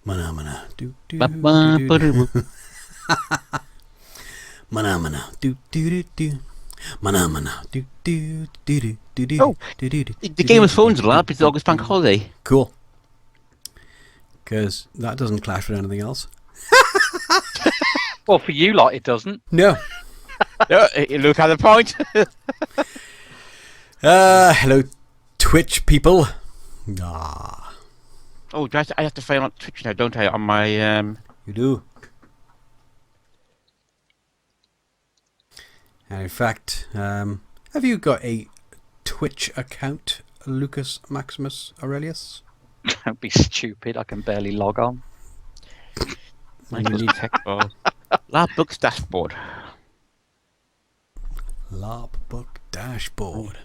Mana do do mana do do do. Mana do do do do do. Oh, the Game of Thrones LARP is the August bank holiday. Cool. Because that doesn't clash with anything else. Well, for you lot, it doesn't. No. Look at the point. Hello, Twitch people. Oh, I have to find on Twitch now, don't I? On my You do. And in fact, have you got a Twitch account, Lucas Maximus Aurelius? Don't be stupid. I can barely log on. LARPBook's dashboard. LARPBook dashboard.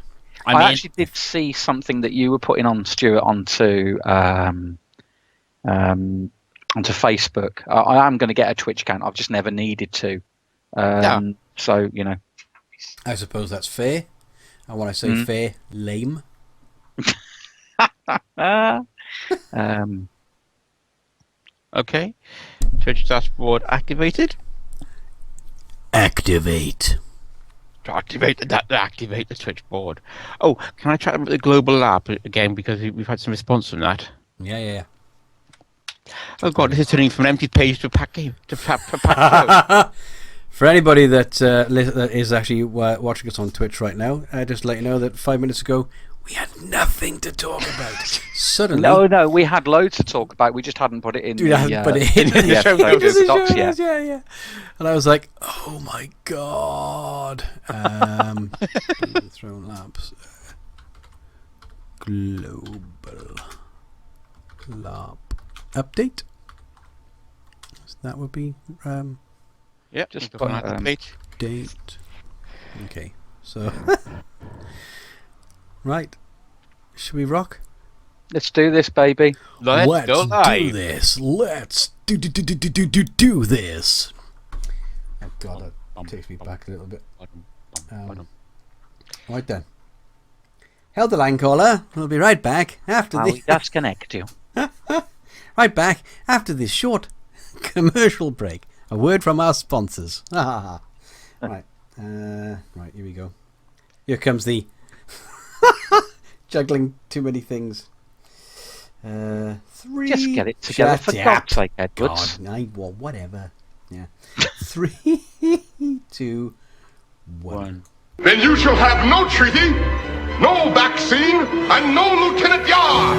I actually did see something that you were putting on, Stuart, onto Facebook. I am going to get a Twitch account. I've just never needed to. So, you know. I suppose that's fair. And when I say fair, lame. Okay. Twitch dashboard activated. Activate. To activate the Twitch board. Oh, can I chat about the global LARP again, because we've had some response from that? Yeah. Oh god, this is turning from an empty page to a packed game to packed For anybody that is actually watching us on Twitch right now, just to let you know that 5 minutes ago we had nothing to talk about. Suddenly, no, we had loads to talk about. We just hadn't put it in. We hadn't put it in the show docs yet. Yeah. And I was like, oh my god. Throne Labs. Global LARP update. So that would be Yep, just put on the page. Date. Okay, so right. Should we rock? Let's do this, baby. Let's go live. Do this. Let's do this. Oh god, that takes me back a little bit. Right then. Held the line caller. We'll be right back after I'll disconnect you. Right back after this short commercial break. A word from our sponsors. Right. Right, here we go. Here comes the juggling too many things. 3. Just get it together, for God's sake, Edwards. God, well, whatever. Yeah. 3, 2, 1. Then you shall have no treaty, no vaccine, and no Lieutenant Yar!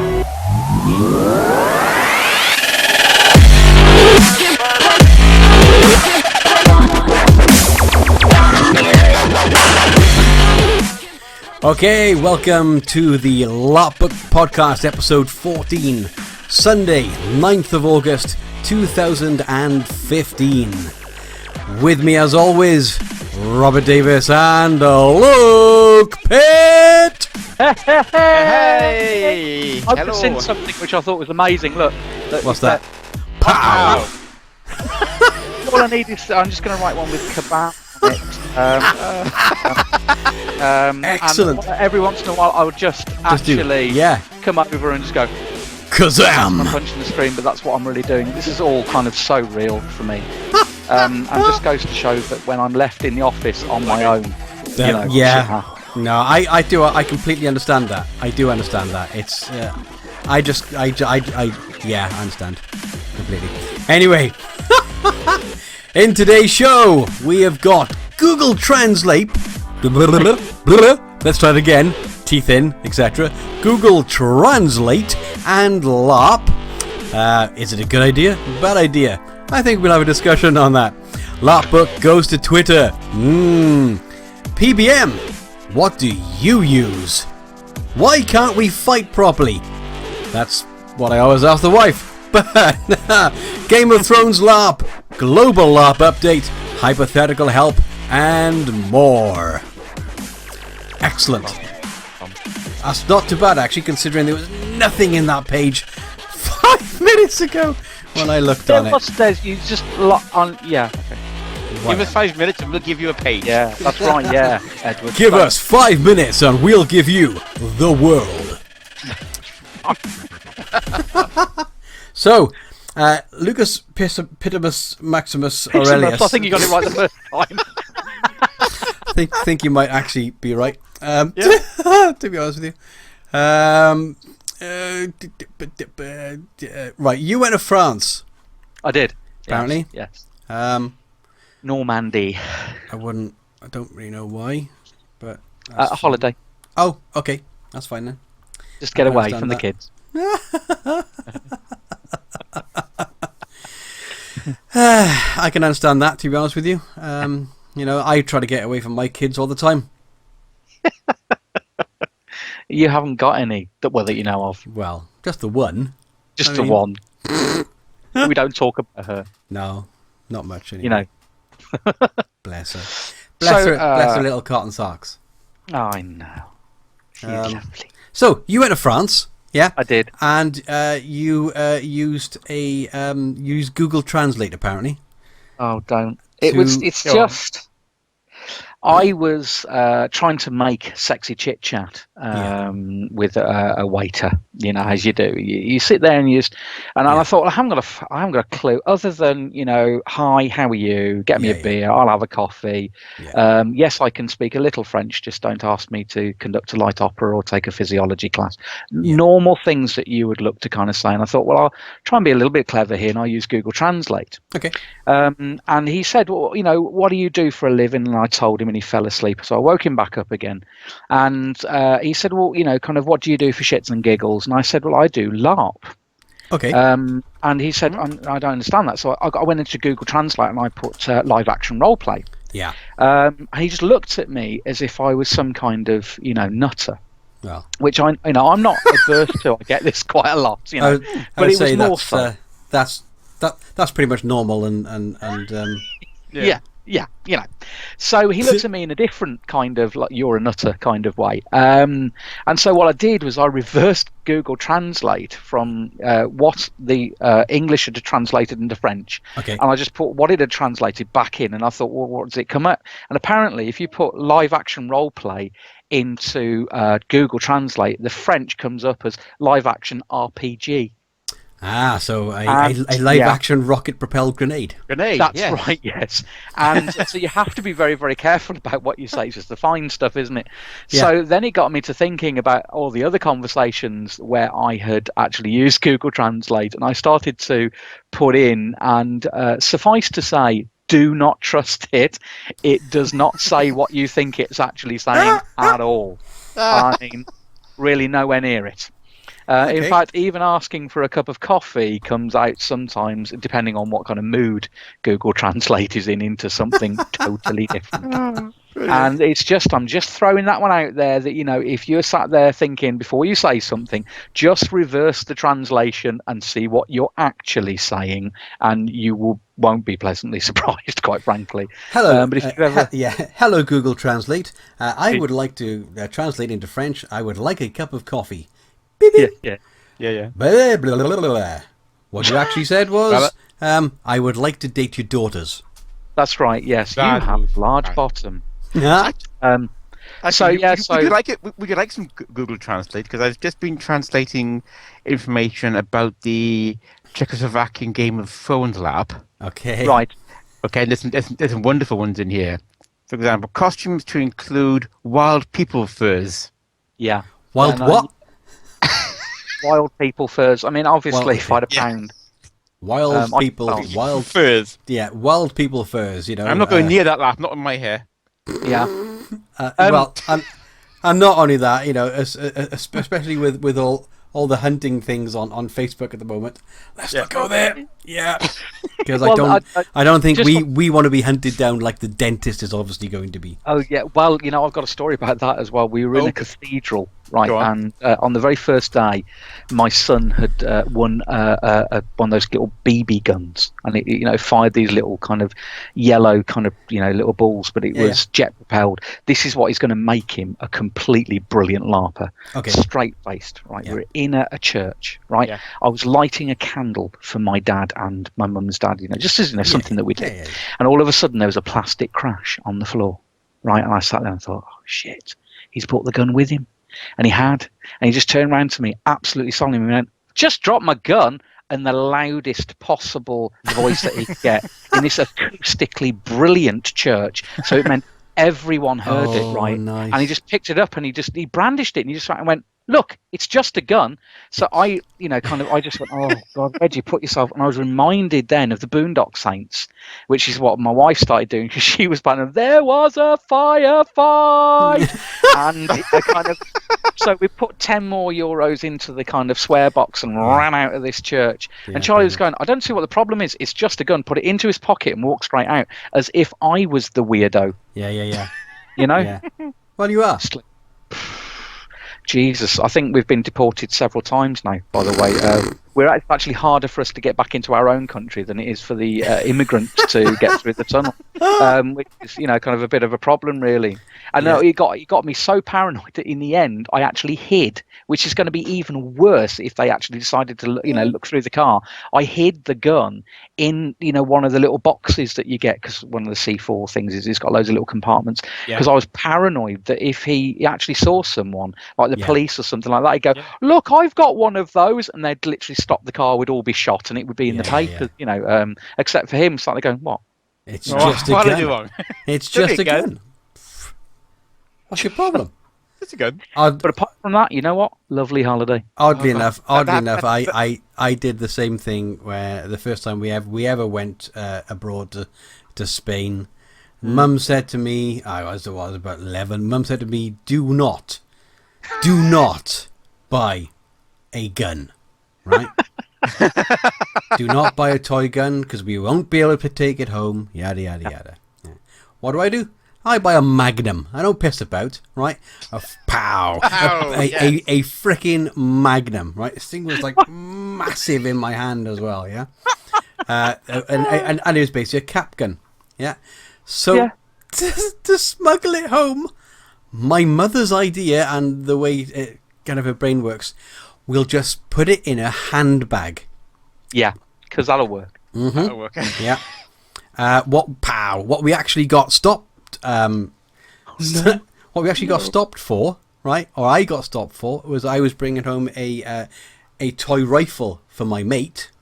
Okay, welcome to the LARPBook podcast, episode 14, Sunday, 9th of August, 2015. With me, as always, Robert Davis and Luke Pitt. Hey! I've just seen something which I thought was amazing. Look. What's that? Pow! All I need is, I'm just going to write one with kebab on it. Excellent. And every once in a while, I would just actually come over and just go Kazam! I'm punching the screen, but that's what I'm really doing. This is all kind of so real for me. And just goes to show that when I'm left in the office on my own, No, I do. I completely understand that. I do understand that. It's, I understand completely. Anyway, in today's show, we have got Google Translate. Let's try it again. Teeth in, etc. Google Translate and LARP. Is it a good idea? Bad idea? I think we'll have a discussion on that. LARPBook goes to Twitter. PBM. What do you use? Why can't we fight properly? That's what I always ask the wife. But Game of Thrones LARP, Global LARP Update, Hypothetical Help, and more. Excellent. That's not too bad, actually, considering there was nothing in that page 5 minutes ago when I looked on it. You just on, yeah. Okay. Give us 5 minutes and we'll give you a page. Yeah, that's right. Yeah, Edward. Give us 5 minutes and we'll give you the world. So, Lucas Pitimus Maximus Aurelius. I think you got it right the first time. think you might actually be right. To be honest with you. Right, you went to France. I did. Apparently. Yes. I Normandy. don't really know why, but A holiday. Oh, okay, that's fine then. Just get away understand from the that. kids. I can understand that, to be honest with you. I try to get away from my kids all the time. You haven't got any that you know of. Well, just the one. Just I the mean- one. We don't talk about her. No, not much anymore. You know. Bless her. Bless So, her little cotton socks. I know. She's lovely. So, you went to France, yeah? I did. And you used Google Translate, apparently. Oh, don't. To- It's Go on. just. I was trying to make sexy chit chat with a waiter, as you do. You sit there and I thought I haven't got a clue other than hi, how are you? Get me a beer. I'll have a coffee. Yeah. Yes, I can speak a little French. Just don't ask me to conduct a light opera or take a physiology class. Normal things that you would look to kind of say. And I thought, well, I'll try and be a little bit clever here, and I'll use Google Translate. Okay. And he said, well, what do you do for a living? And I told him, and he fell asleep. So I woke him back up again. And he said, well, kind of what do you do for shits and giggles? And I said, well, I do LARP. Okay. And he said, I don't understand that. So I went into Google Translate and I put live action role play. Yeah. And he just looked at me as if I was some kind of, nutter. Well, Which I'm not adverse to. I get this quite a lot, I but would it say was more so. that's pretty much normal and Yeah. So he looked at me in a different kind of like you're a nutter kind of way. And so what I did was I reversed Google Translate from what the English had translated into French. Okay. And I just put what it had translated back in. And I thought, well, what does it come at? And apparently, if you put live action role play into Google Translate, the French comes up as live action RPG. so a live action rocket propelled grenade. Grenade. That's yeah. right, yes. And so you have to be very, very careful about what you say. It's just the fine stuff, isn't it? Yeah. So then it got me to thinking about all the other conversations where I had actually used Google Translate, and I started to put in, and suffice to say, do not trust it. It does not say what you think it's actually saying at all. I mean, really nowhere near it. Okay. In fact, even asking for a cup of coffee comes out sometimes, depending on what kind of mood Google Translate is in, into something totally different. And it's just, I'm just throwing that one out there that, if you're sat there thinking before you say something, just reverse the translation and see what you're actually saying, and you won't be pleasantly surprised, quite frankly. Hello, but if you ever... hello Google Translate. I would like to translate into French. I would like a cup of coffee. Beep, beep. Yeah. Blah, blah, blah, blah, blah. What you actually said was, I would like to date your daughters. That's right, yes. That you have was a large right. bottom. Yeah. Actually, we could like some Google Translate, because I've just been translating information about the Czechoslovakian Game of Thrones LARP. Okay. Right. Okay, there's some wonderful ones in here. For example, costumes to include wild people furs. Yeah. Wild what? Wild people furs. I mean, obviously, Wild- if I had a pound. Wild people. Wild. Furs. Yeah. Wild people furs. I'm not going near that LARP, not in my hair. Yeah. Well, and not only that, especially with all the hunting things on Facebook at the moment. Let's not go there. Yeah. Because Well, I don't think just we want to be hunted down like the dentist is obviously going to be. Oh, yeah. Well, I've got a story about that as well. We were in a cathedral right? Go on. And on the very first day, my son had won one of those little BB guns, and it fired these little kind of yellow kind of little balls, but it was jet propelled. This is what is going to make him a completely brilliant LARPer. Okay. Straight faced, right? Yeah. We're in a church, right? Yeah. I was lighting a candle for my dad and my mum's dad, just as something that we did. Yeah. And all of a sudden there was a plastic crash on the floor, right? And I sat there and thought, oh shit, he's brought the gun with him. And he had. And he just turned around to me, absolutely solemnly, and went, just drop my gun, in the loudest possible voice that he could get in this acoustically brilliant church. So it meant everyone heard it, right? Nice. And he just picked it up and he brandished it and he just went, look, it's just a gun. So I just went, oh God, where'd you put yourself? And I was reminded then of the Boondock Saints, which is what my wife started doing because she was playing, there was a firefight. And so we put 10 more euros into the kind of swear box and ran out of this church. And Charlie was going, I don't see what the problem is. It's just a gun. Put it into his pocket and walk straight out as if I was the weirdo. Yeah. Yeah. Well, you are. Jesus, I think we've been deported several times now, by the way. It's actually harder for us to get back into our own country than it is for the immigrants to get through the tunnel, which is, kind of a bit of a problem, really. And it got me so paranoid that in the end, I actually hid, which is going to be even worse if they actually decided to, look through the car. I hid the gun in, one of the little boxes that you get, because one of the C4 things is it's got loads of little compartments. Because I was paranoid that if he actually saw someone, like the police or something like that, he'd go, look, I've got one of those, and they'd literally stop the car, we'd all be shot, and it would be in the paper, except for him, it's like they're going, what? It's just a what gun. are you wrong? It's just a gun. What's your problem? It's a gun. But apart from that, you know what? Lovely holiday. Oddly enough, I did the same thing where the first time we ever went abroad to Spain, Mum said to me, I was about 11. Mum said to me, do not buy a gun, right? Do not buy a toy gun because we won't be able to take it home. Yada yada yada. Yeah. What do? I buy a Magnum. I don't piss about, right? A freaking Magnum, right? This thing was like massive in my hand as well, yeah. And it was basically a cap gun, yeah. So to smuggle it home, my mother's idea and the way it, kind of her brain works, we'll just put it in a handbag. Yeah, because that'll work. Mm-hmm. That'll work. Yeah. What we actually got stopped. What we actually got stopped for, right? Or I got stopped for was I was bringing home a toy rifle for my mate.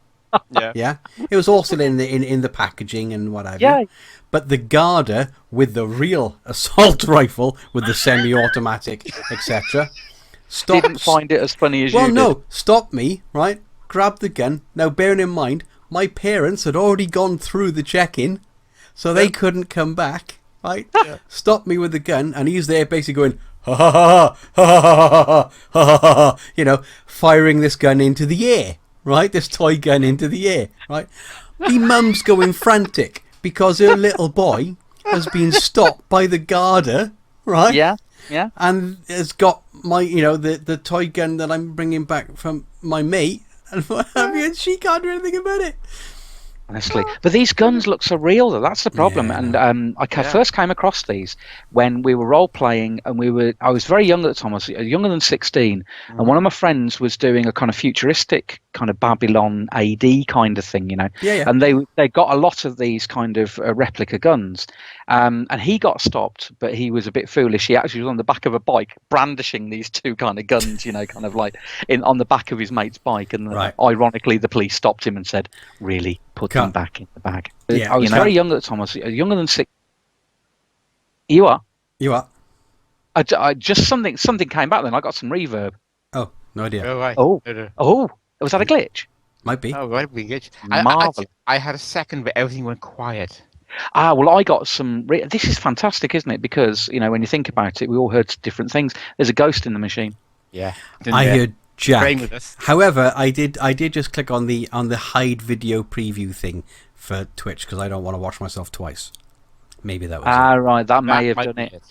Yeah. It was also in the packaging and whatever. Yeah. But the Garda with the real assault rifle with the semi-automatic, etc. Didn't find it as funny as you did. Well, no, stopped me, right? Grabbed the gun. Now, bearing in mind, my parents had already gone through the check-in, so they couldn't come back, right? Yeah. Stopped me with the gun, and he's there basically going, ha ha ha ha ha ha ha ha ha, firing this gun into the air, right? This toy gun into the air, right? The mum's going frantic because her little boy has been stopped by the Garda, right? Yeah. And has got my, the toy gun that I'm bringing back from my mate, and what have you, and she can't do anything about it. Honestly, but these guns look so real, though. That's the problem. Yeah, and I first came across these when we were role playing, and I was very young at the time. I was younger than 16, and one of my friends was doing a kind of futuristic kind of Babylon AD kind of thing, Yeah. And they got a lot of these kind of replica guns, and he got stopped, but he was a bit foolish. He actually was on the back of a bike brandishing these two kind of guns, kind of like on the back of his mate's bike, and ironically, the police stopped him and said, "Really? Put them back in the bag." Yeah, I was very young at the time. I was younger than 6. You are. I just something came back then. I got some reverb. Oh, no idea. Oh, right. Oh, was that a glitch? Might be. Oh, right, we glitch. Marvelous. I had a second, but everything went quiet. Well, I got some. This is fantastic, isn't it? Because when you think about it, we all heard different things. There's a ghost in the machine. Yeah, I heard Jack. With us. However, I did just click on the hide video preview thing for Twitch because I don't want to watch myself twice. Maybe that was it. Right, that may have done it.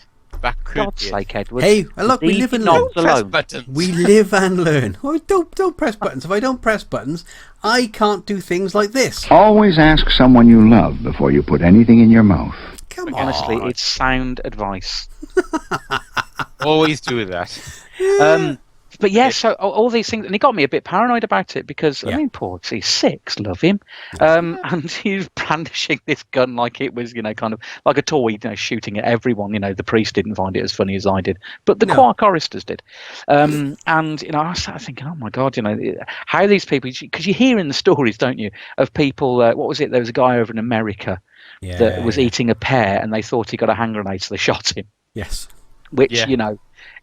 that could God's be sake, Edward. Hey, look, we Leave live and your learn. knobs Press alone. buttons. We live and learn. Oh, don't press buttons. If I don't press buttons, I can't do things like this. Always ask someone you love before you put anything in your mouth. Come Honestly, on. it's sound advice. Always do that. But yeah, so all these things, and he got me a bit paranoid about it because, Yeah. I mean, poor, he's 6, love him. And he's brandishing this gun like it was, kind of like a toy, shooting at everyone. The priest didn't find it as funny as I did, but the choir choristers did. And, I started thinking, oh my God, how these people, because you hear in the stories, don't you, of people, what was it? There was a guy over in America that was eating a pear and they thought he got a hand grenade, so they shot him. Yes. Which,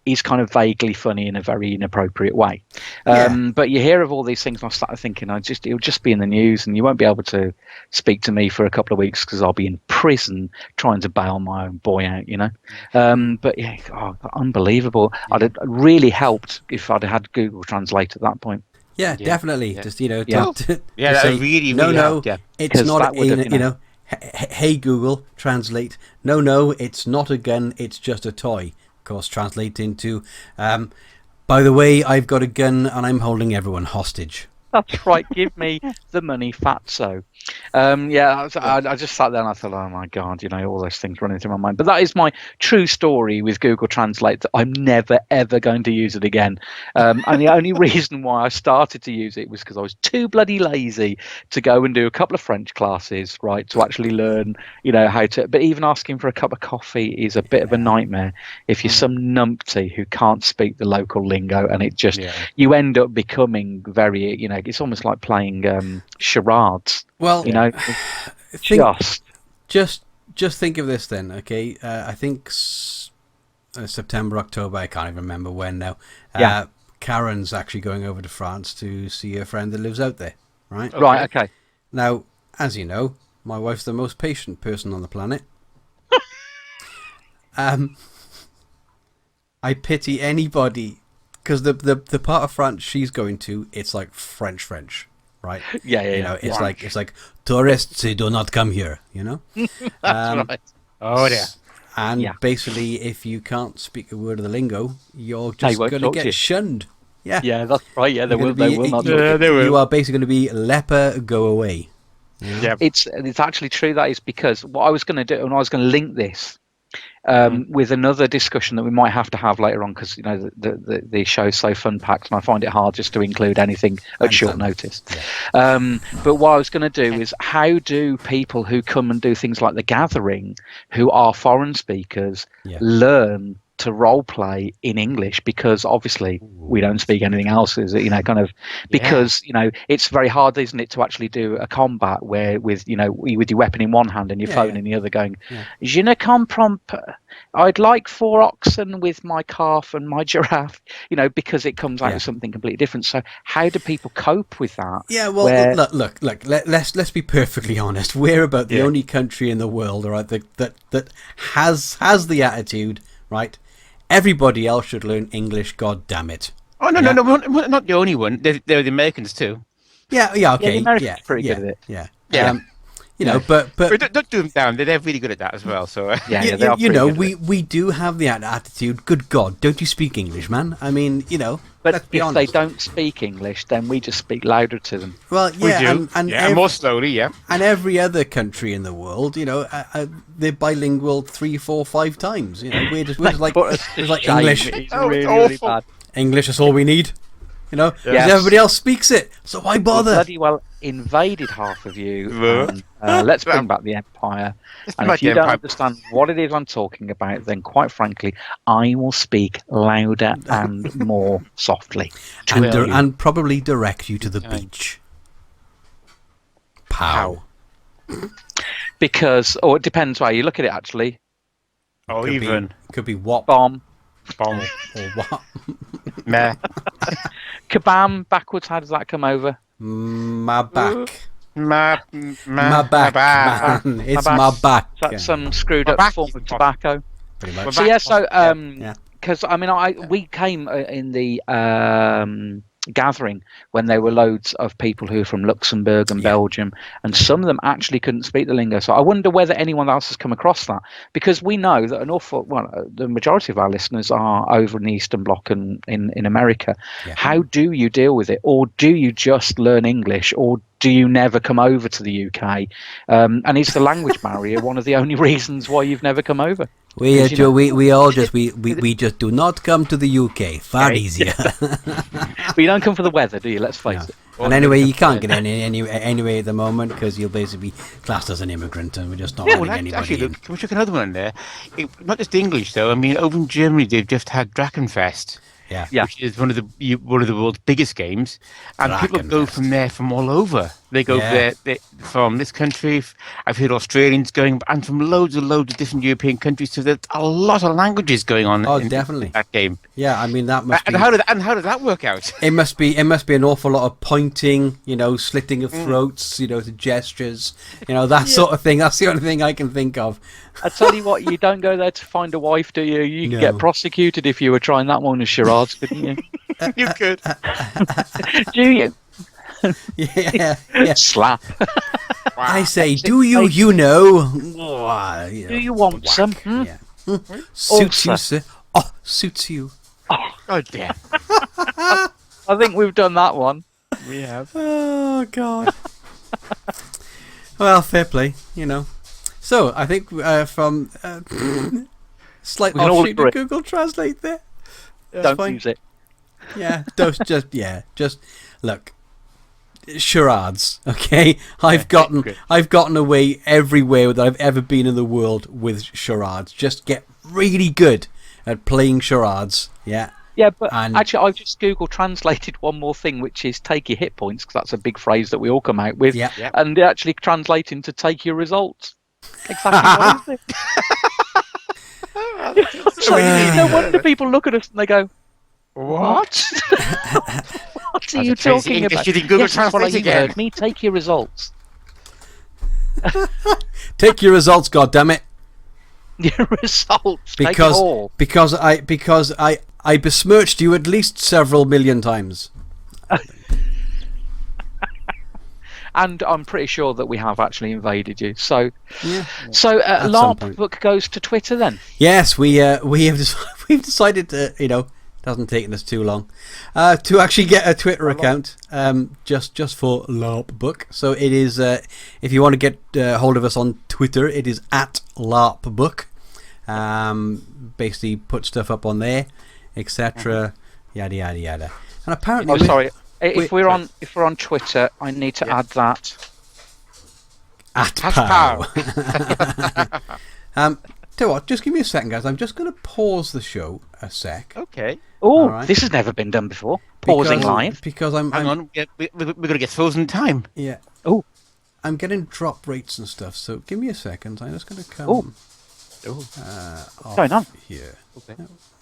is kind of vaguely funny in a very inappropriate way. But you hear of all these things, and I started thinking, it'll just be in the news, and you won't be able to speak to me for a couple of weeks because I'll be in prison trying to bail my own boy out, But yeah, unbelievable. I'd have really helped if I'd had Google Translate at that point. Yeah, definitely. Yeah. Just That say, really no, helped, yeah. it's 'Cause not. that would have, Hey Google, translate. No, it's not a gun. It's just a toy. Of course, translate into. By the way, I've got a gun and I'm holding everyone hostage. That's right. Give me the money, fatso. I just sat there and I thought, oh my God, all those things running through my mind. But that is my true story with Google Translate, that I'm never, ever going to use it again. And the only reason why I started to use it was because I was too bloody lazy to go and do a couple of French classes, right, to actually learn, how to. But even asking for a cup of coffee is a bit of a nightmare if you're some numpty who can't speak the local lingo, and it just, you end up becoming very, it's almost like playing charades. Well, just think of this then, okay? I think September, October, I can't even remember when now. Karen's actually going over to France to see her friend that lives out there, right? Okay. Right, okay. Now, as you know, my wife's the most patient person on the planet. I pity anybody, because the part of France she's going to, it's like French. Right. It's like tourists do not come here. That's right. Oh dear. And basically, if you can't speak a word of the lingo, you're just going to get shunned. Yeah, that's right. Yeah, they will not. You are basically going to be leper, go away. Yeah. It's actually true. That is because what I was going to do, and I was going to link this with another discussion that we might have to have later on, because the show's so fun packed and I find it hard just to include anything at short notice. But what I was going to do is, how do people who come and do things like The Gathering, who are foreign speakers, learn to role play in English? Because obviously we don't speak anything else, is it? Because it's very hard, isn't it, to actually do a combat where with your weapon in one hand and your phone in the other, going, je ne comprends pas. I'd like 4 oxen with my calf and my giraffe, because it comes out with something completely different. So how do people cope with that? Yeah, well, look. Let's be perfectly honest. We're about the only country in the world, right, that has the attitude, right? Everybody else should learn English, god damn it. Oh, no, we're not the only one. They're the Americans too. Yeah, okay. The Americans are pretty good at it. Yeah. But don't do them down. They're really good at that as well. So we do have the attitude. Good God, don't you speak English, man? I mean, But let's be if honest. they don't speak English, then we just speak louder to them. Well, we do. And more slowly, And every other country in the world, they're bilingual 3, 4, 5 times. We're just like English. It's really bad. English is all we need. Because everybody else speaks it, so why bother? We bloody well invaded half of you. Let's bring back the Empire. And if you don't understand what it is I'm talking about, then quite frankly, I will speak louder and more softly. And probably direct you to the beach. Pow. Because, it depends how you look at it, actually. Could be what? Bomb. Or what? Meh. Kabam, backwards, how does that come over? My back. My back, man. It's my back. That's some screwed up form of tobacco. Pretty much. So because we came in the gathering when there were loads of people who were from Luxembourg and Belgium, and some of them actually couldn't speak the lingo. So I wonder whether anyone else has come across that, because we know that the majority of our listeners are over in the Eastern Bloc and in America. Yeah. How do you deal with it? Or do you just learn English, or do you never come over to the UK? And is the language barrier one of the only reasons why you've never come over? We just do not come to the UK. Far easier. But you don't come for the weather, do you? Let's face it. And anyway, you can't get anyway at the moment because you'll basically be classed as an immigrant, and we're just not letting anybody actually, in. can we check another one there? Not just English though. I mean, over in Germany, they've just had Drachenfest. Yeah. Which is one of the world's biggest games, and people go from there from all over. They go there from this country. I've heard Australians going, and from loads of different European countries. So there's a lot of languages going on. Oh, definitely that game. Yeah, I mean that must be. And how did that work out? It must be an awful lot of pointing, slitting of throats, to gestures, that sort of thing. That's the only thing I can think of. I tell you what, you don't go there to find a wife, do you? You could get prosecuted if you were trying that one as charades, couldn't you? You could. Do you? Yeah. Slap. I say, do you, Do you want some? Yeah. Suits you, sir. Oh, suits you. Oh, dear. I think we've done that one. We have. Oh, God. Well, fair play, So, I think from slight offshoot to Google Translate there. Don't use it. Yeah, just look. Charades, okay? I've gotten away everywhere that I've ever been in the world with charades. Just get really good at playing charades, yeah. Yeah, but actually, I've just Google translated one more thing, which is take your hit points, because that's a big phrase that we all come out with. Yeah. And they actually translate into take your results. Exactly what is it? So, no wonder people look at us and they go, "What? What are you talking about?" You think Google Translate again? Heard me. Take your results. Take your results, goddammit. Your results. Because I besmirched you at least several million times. And I'm pretty sure that we have actually invaded you. So LARPBook goes to Twitter then. Yes, we've decided to, it hasn't taken us too long, to actually get a Twitter account, just for LARPBook. So it is, if you want to get hold of us on Twitter, it is at LARPBook. Basically put stuff up on there, etc. Yada yada yada. And apparently, if we're on Twitter, I need to add that. At pow. Tell you what, just give me a second, guys. I'm just going to pause the show a sec. Okay. Oh, This has never been done before. Pausing live. Because Hang on, we're going to get frozen time. Yeah. Oh. I'm getting drop rates and stuff, so give me a second. I'm just going to come. What's going on here? Okay.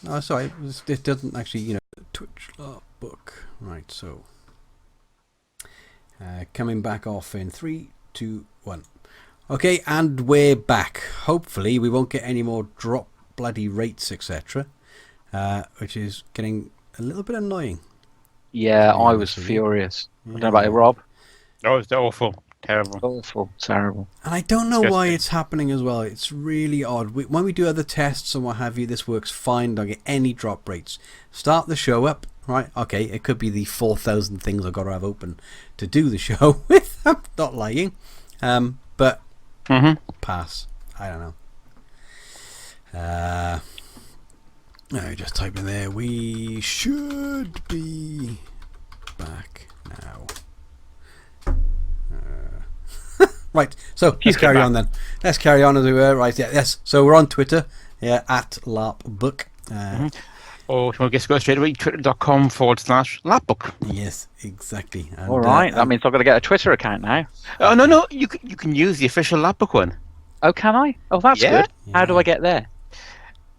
No, sorry. It doesn't actually, Twitch LARPBook. Right, so coming back off in 3, 2, 1. Okay, and we're back. Hopefully, we won't get any more drop bloody rates, etc. Which is getting a little bit annoying. Yeah, I was furious. I don't know about you, Rob. Oh, it's awful. Terrible. Awful. Terrible. And I don't know why it's happening as well. It's really odd. When we do other tests and what have you, this works fine. Don't get any drop rates. Start the show up. Right, okay, it could be the 4,000 things I've got to have open to do the show with. I'm not lying. But pass. I don't know. No, just type in there. We should be back now. Right, so let's carry on then. Let's carry on as we were. Right, yeah, yes. So we're on Twitter, at LARPBook. Or if you want to go straight away, twitter.com/LARPBook. Yes, exactly. And, all right, that means I've got to get a Twitter account now. Oh, no, you can use the official LARPBook one. Oh, can I? Oh, that's good. How do I get there?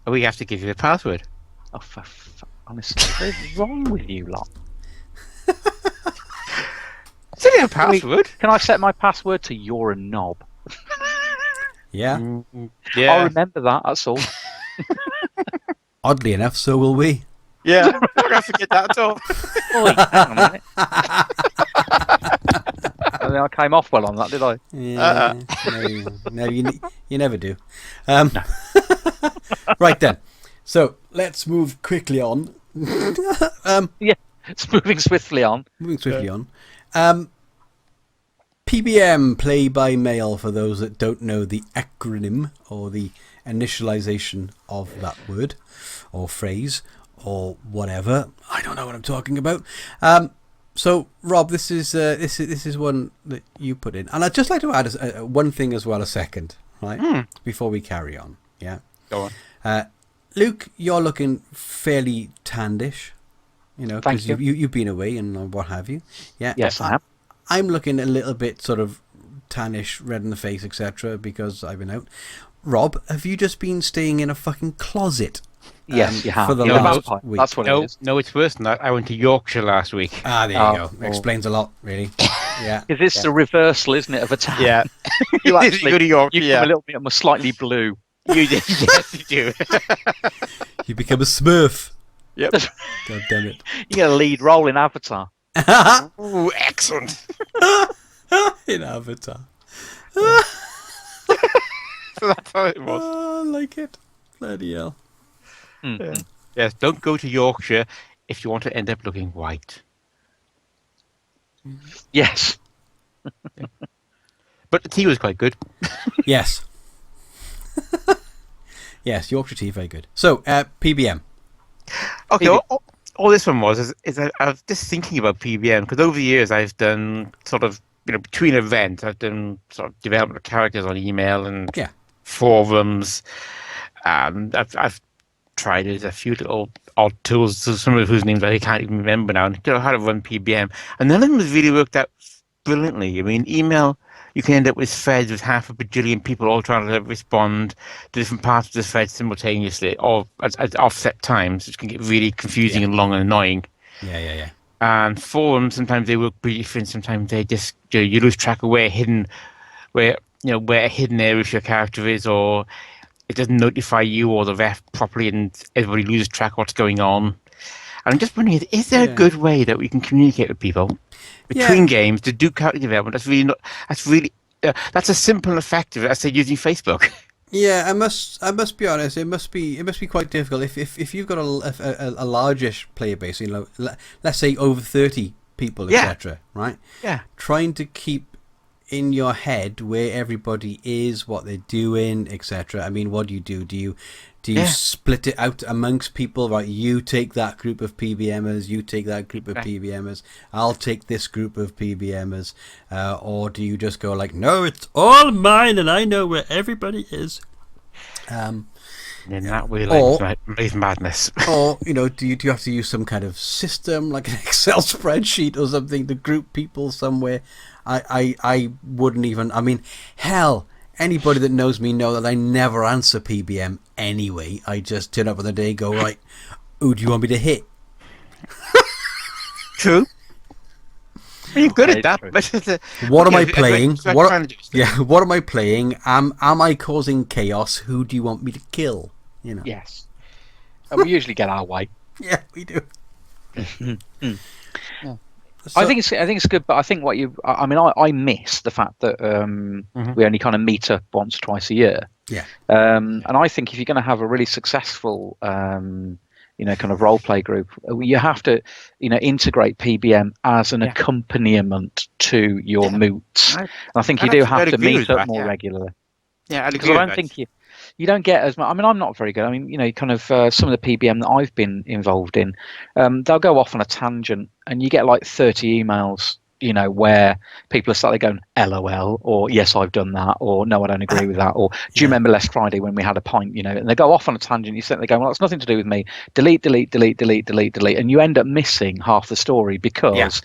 We have to give you a password. Oh, honestly, what is wrong with you lot? It's only a password. Can I set my password to "you're a knob"? Yeah. Yeah. I'll remember that, that's all. Oddly enough, so will we. Yeah, I'm not going to forget that at all. Oi, hang on a minute. And then I came off well on that, did I? Yeah, no, you never do. Right then. So let's move quickly on. Yeah, it's moving swiftly on. PBM, play by mail, for those that don't know the acronym or the initialization of that word or phrase or whatever. I don't know what I'm talking about. So Rob, this is one that you put in, and I'd just like to add one thing as well, a second, right, before we carry on. Yeah, Go on. Luke, you're looking fairly tandish, you know, Thank because you've been away and what have you. Yeah. Yes, I am. I'm looking a little bit sort of tannish, red in the face, etc., because I've been out. Rob, have you just been staying in a fucking closet? Yes, you have. For the You're last vampire. week. That's what it is. No, it's worse than that. I went to Yorkshire last week. Ah, there you go. Explains a lot, really. Yeah. Because it's the reversal, isn't it, of a tan? Yeah. You actually go to Yorkshire. you become a little bit more slightly blue. You did. Yes, you do. You become a Smurf. Yep. God damn it. You get a lead role in Avatar. Ooh, excellent. In Avatar. So that's how it was. Oh, I like it. Bloody hell. Mm. Yes, don't go to Yorkshire if you want to end up looking white. Yes. But the tea was quite good. Yes. Yes, Yorkshire tea, very good. So, PBM. Okay, all this one was is I was just thinking about PBM, because over the years I've done sort of, between events, I've done sort of development of characters on email and forums. I've tried a few little odd tools, some of whose names I can't even remember now, and how to run PBM. And none of them has really worked out brilliantly. I mean, email, you can end up with threads with half a bajillion people all trying to respond to different parts of the thread simultaneously, or at offset times, which can get really confusing and long and annoying. Yeah. And forums, sometimes they work brief, and sometimes they just you lose track of where a hidden area of your character is, or it doesn't notify you or the ref properly, and everybody loses track of what's going on. And I'm just wondering, is there a good way that we can communicate with people between games to do character development? That's a simple and effective as say using Facebook. Yeah, I must be honest. It must be quite difficult if you've got a largish player base. Let's say over 30 people, etc. Right? Yeah. Trying to keep in your head where everybody is, what they're doing, etc. I mean, what do you do? Do you split it out amongst people? Right, you take that group of PBMers, you take that group of PBMers, I'll take this group of PBMers, or do you just go like, no, it's all mine and I know where everybody is? And in that way, like madness. Or do you have to use some kind of system like an Excel spreadsheet or something to group people somewhere? I wouldn't even. I mean, hell. Anybody that knows me know that I never answer PBM anyway. I just turn up on the day and go, right, who do you want me to hit? True. You're good at that. What am I playing? What am I playing? Am I causing chaos? Who do you want me to kill? Yes. And we usually get our way. Yeah, we do. So, I think it's good, but I think I miss the fact that we only kind of meet up once or twice a year. Yeah. And I think if you're going to have a really successful, kind of role play group, you have to, integrate PBM as an accompaniment to your moots. And I think you do have to meet up more regularly. Yeah, I don't think you don't get as much. I mean, I'm not very good. I mean, kind of some of the PBM that I've been involved in, they'll go off on a tangent, and you get like 30 emails, where people are suddenly going LOL, or yes, I've done that, or no, I don't agree with that, or do you remember last Friday when we had a pint, and they go off on a tangent. You sit there going, well, it's nothing to do with me. Delete, and you end up missing half the story because.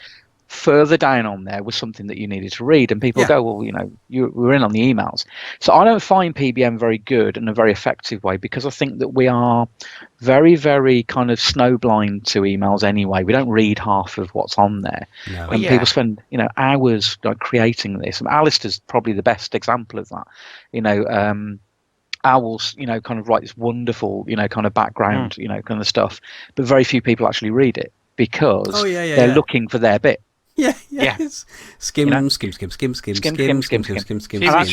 Further down on there was something that you needed to read, and people go, well, you were in on the emails. So I don't find PBM very good and a very effective way, because I think that we are very, very kind of snowblind to emails anyway. We don't read half of what's on there. No. And people spend hours creating this. And Alistair's probably the best example of that. Owls, kind of write this wonderful, kind of background, kind of stuff, but very few people actually read it. because yeah, they're looking for their bit. Yeah. Skim. And Actually,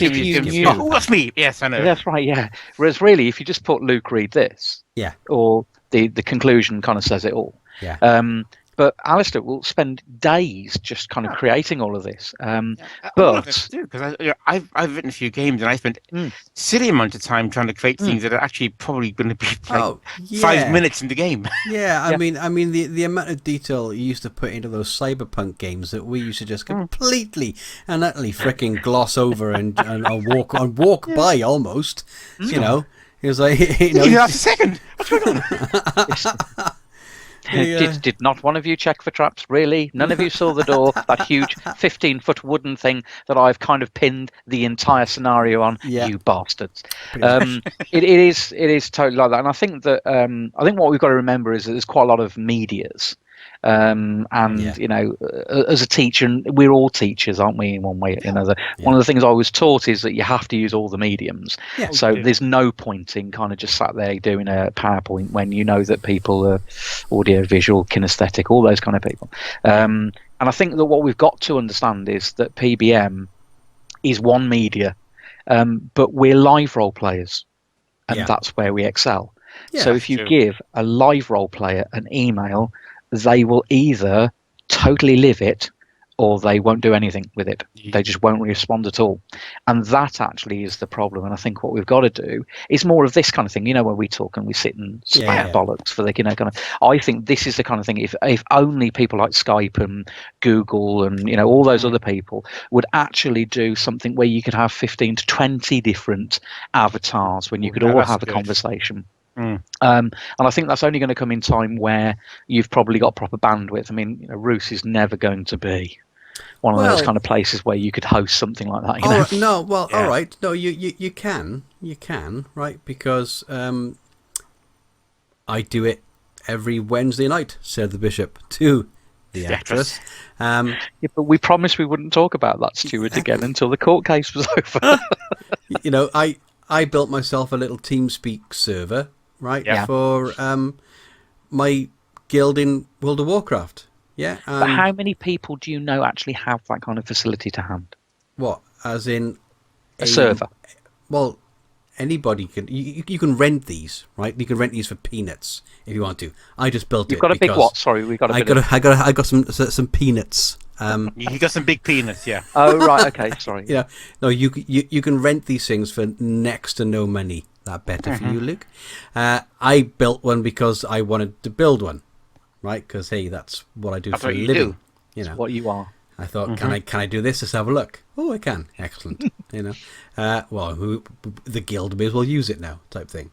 if you knew, oh, that's me. Yes, I know. that's right. Yeah. Whereas really, if you just put Luke, read this, yeah, or the conclusion kind of says it all. yeah. But Alistair will spend days just kind of creating all of this. Because I've written a few games and I spent silly amount of time trying to create things that are actually probably going to be like 5 minutes in the game. Yeah, I mean the amount of detail you used to put into those cyberpunk games that we used to just completely and utterly freaking gloss over and walk by almost. You know, it was like a second. What's going on? Did not one of you check for traps? Really? None of you saw the door, that huge 15-foot wooden thing that I've kind of pinned the entire scenario on? Yeah. You bastards. It is totally like that. And I think that what we've got to remember is that there's quite a lot of medias. You know, as a teacher, and we're all teachers, aren't we, in one way or another? One of the things I was taught is that you have to use all the mediums. So there's no point in kind of just sat there doing a PowerPoint when you know that people are audio, visual, kinesthetic, all those kind of people. And I think that what we've got to understand is that PBM is one media, but we're live role players, and that's where we excel. So if you give a live role player an email, they will either totally live it or they won't do anything with it. They just won't respond at all. And that actually is the problem. And I think what we've got to do is more of this kind of thing, you know, when we talk and we sit and spat bollocks for the, you know, kind of, I think this is the kind of thing, if only people like Skype and Google and, you know, all those other people would actually do something where you could have 15 to 20 different avatars when you could all have a conversation. And I think that's only going to come in time where you've probably got proper bandwidth. I mean, you know, Roos is never going to be one of those kind of places where you could host something like that. You know? All right. No, you can, right? Because I do it every Wednesday night, said the bishop to the actress. But we promised we wouldn't talk about that, Stuart, again until the court case was over. You know, I built myself a little TeamSpeak server, right, for my guild in World of Warcraft. Yeah. But how many people do you know actually have that kind of facility to hand? What? As in a server? Well, anybody can. You can rent these, right? You can rent these for peanuts if you want to. I just built it. You've got a big what? Sorry, we got a. I got some peanuts. You got some big peanuts, yeah. Oh right, okay, sorry. Yeah, no, you can rent these things for next to no money. That better for you, Luke. I built one because I wanted to build one, right? Because hey, that's what I do for a living. You know, that's what you are. I thought, can I do this? Let's have a look. Oh, I can. Excellent. You know, the guild may as well use it now, type thing.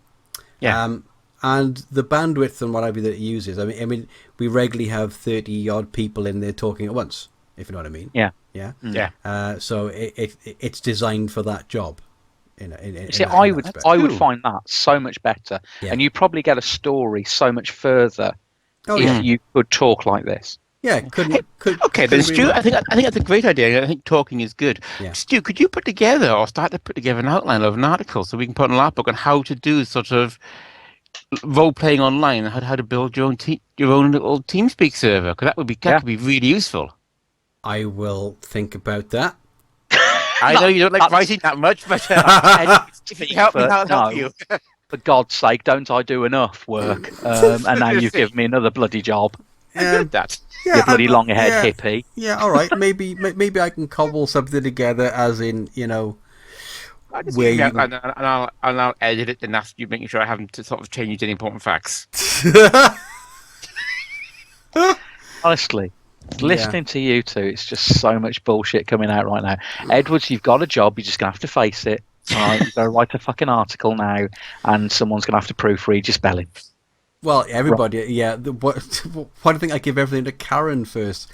Yeah. And the bandwidth and what have you that it uses. I mean, we regularly have 30 odd people in there talking at once, if you know what I mean. Yeah. Yeah. Yeah. So it's designed for that job. See, I would find that so much better, and you probably get a story so much further if you could talk like this. Yeah, okay, then Stu, I think that's a great idea. I think talking is good. Yeah. Stu, could you put together or start to put together an outline of an article so we can put on LARPBook on how to do sort of role playing online and how to build your own little TeamSpeak server? Because that could be really useful. I will think about that. I know you don't like writing that much, but if you help me, I'll help you. For God's sake, don't I do enough work? And now you've given me another bloody job. That. Yeah, you bloody long-haired hippie. Yeah, all right. Maybe I can cobble something together, as in, you know, where you and I'll edit it and ask you, making sure I haven't sort of changed any important facts. Honestly, listening to you two, it's just so much bullshit coming out right now. Edwards, you've got a job. You're just gonna have to face it. All right, you've got to write a fucking article now, and someone's gonna have to proofread your spelling. Well, everybody, yeah. Why do you think I give everything to Karen first?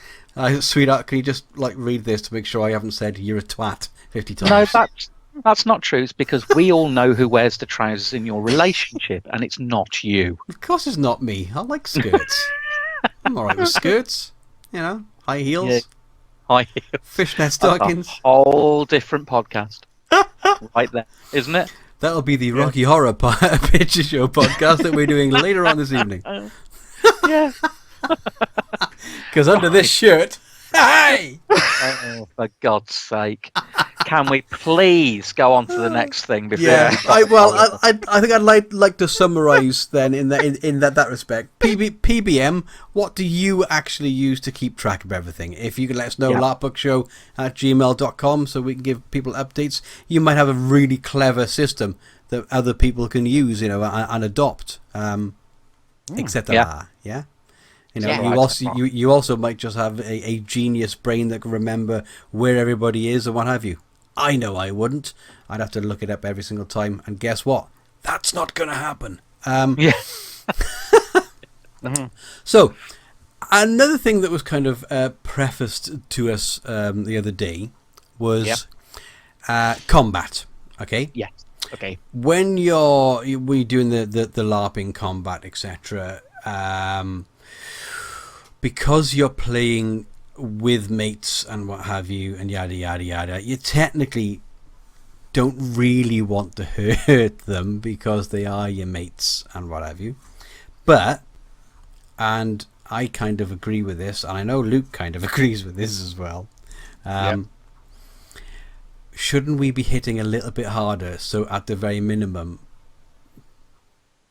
Sweetheart, can you just read this to make sure I haven't said you're a twat 50 times? No, that's not true. It's because we all know who wears the trousers in your relationship, and it's not you. Of course, it's not me. I like skirts. I'm all right with skirts. You know, high heels. Yeah. High heels. Fishnet stockings. That's a whole different podcast, right there, isn't it? That'll be the Rocky Horror Picture Show podcast that we're doing later on this evening. Yeah. Because under this shirt, hey! Oh, for God's sake. Can we please go on to the next thing before Yeah, we I think I'd like to summarise then in that respect. PBM, what do you actually use to keep track of everything? If you could let us know, larpbookshow@gmail.com, so we can give people updates. You might have a really clever system that other people can use, and adopt, etc. Yeah. You also might just have a genius brain that can remember where everybody is and what have you. I know I wouldn't. I'd have to look it up every single time. And guess what? That's not going to happen. So, another thing that was kind of prefaced to us the other day was combat. Okay? Yeah. Okay. When we're doing the LARPing combat, etc., because you're playing with mates and what have you and yada yada yada, you technically don't really want to hurt them because they are your mates and what have you. But, and I kind of agree with this, and I know Luke kind of agrees with this as well, shouldn't we be hitting a little bit harder so at the very minimum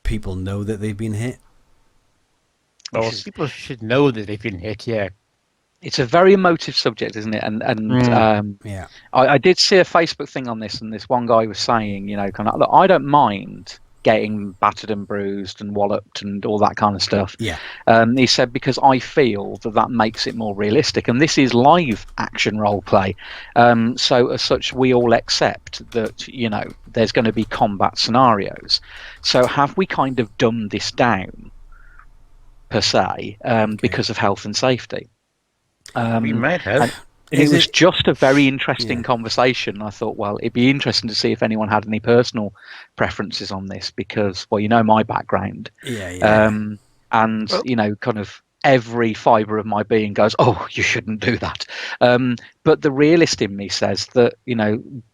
people know that they've been hit? Well, people should know that they've been hit, yeah. It's a very emotive subject, isn't it? I did see a Facebook thing on this, and this one guy was saying, kind of, look, I don't mind getting battered and bruised and walloped and all that kind of stuff. Yeah. He said, because I feel that makes it more realistic, and this is live action role play. So as such, we all accept that, there's going to be combat scenarios. So have we kind of dumbed this down, per se, because of health and safety? We might have. It was just a very interesting conversation. I thought, well, it'd be interesting to see if anyone had any personal preferences on this, because, well, my background. And, kind of every fibre of my being goes, oh, you shouldn't do that. But the realist in me says that,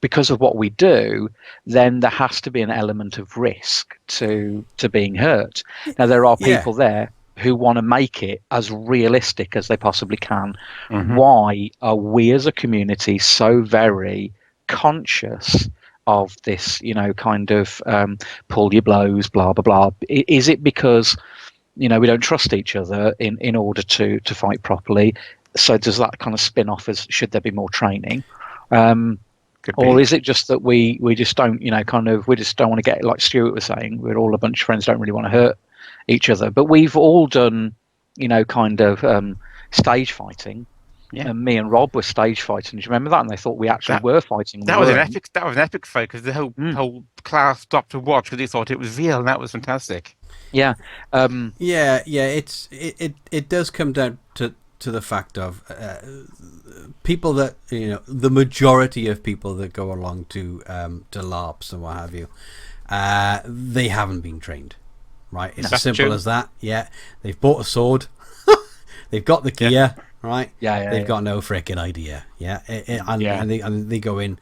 because of what we do, then there has to be an element of risk to being hurt. Now, there are people there who want to make it as realistic as they possibly can. Why are we as a community so very conscious of this, kind of pull your blows, blah, blah, blah? Is it because, we don't trust each other in order to fight properly? So does that kind of spin off as, should there be more training? Or is it just that we just don't, we just don't want to get, like Stuart was saying, we're all a bunch of friends, don't really want to hurt each other, but we've all done kind of stage fighting. And me and Rob were stage fighting. Do you remember that? And they thought we actually were fighting. That was an epic fight, because the whole class stopped to watch because they thought it was real, and that was fantastic. It does come down to the fact of people that the majority of people that go along to LARPs and what have you, they haven't been trained. Right, it's as simple as that. Yeah, they've bought a sword, they've got the gear, right? They've got no freaking idea. And they go in,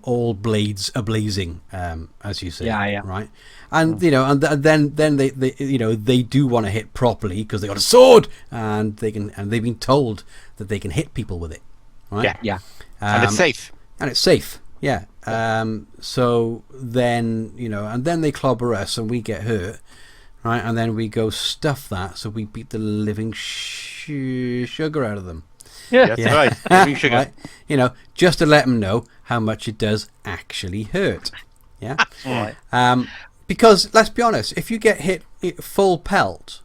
all blades a blazing, as you say. Right, and then they do want to hit properly because they got a sword and they've been told that they can hit people with it. Right. And it's safe. Yeah. So then and then they clobber us and we get hurt. Right, and then we go stuff that, so we beat the living sugar out of them. That's right. Living sugar. Right? Just to let them know how much it does actually hurt. Yeah. Right. Because let's be honest, if you get hit full pelt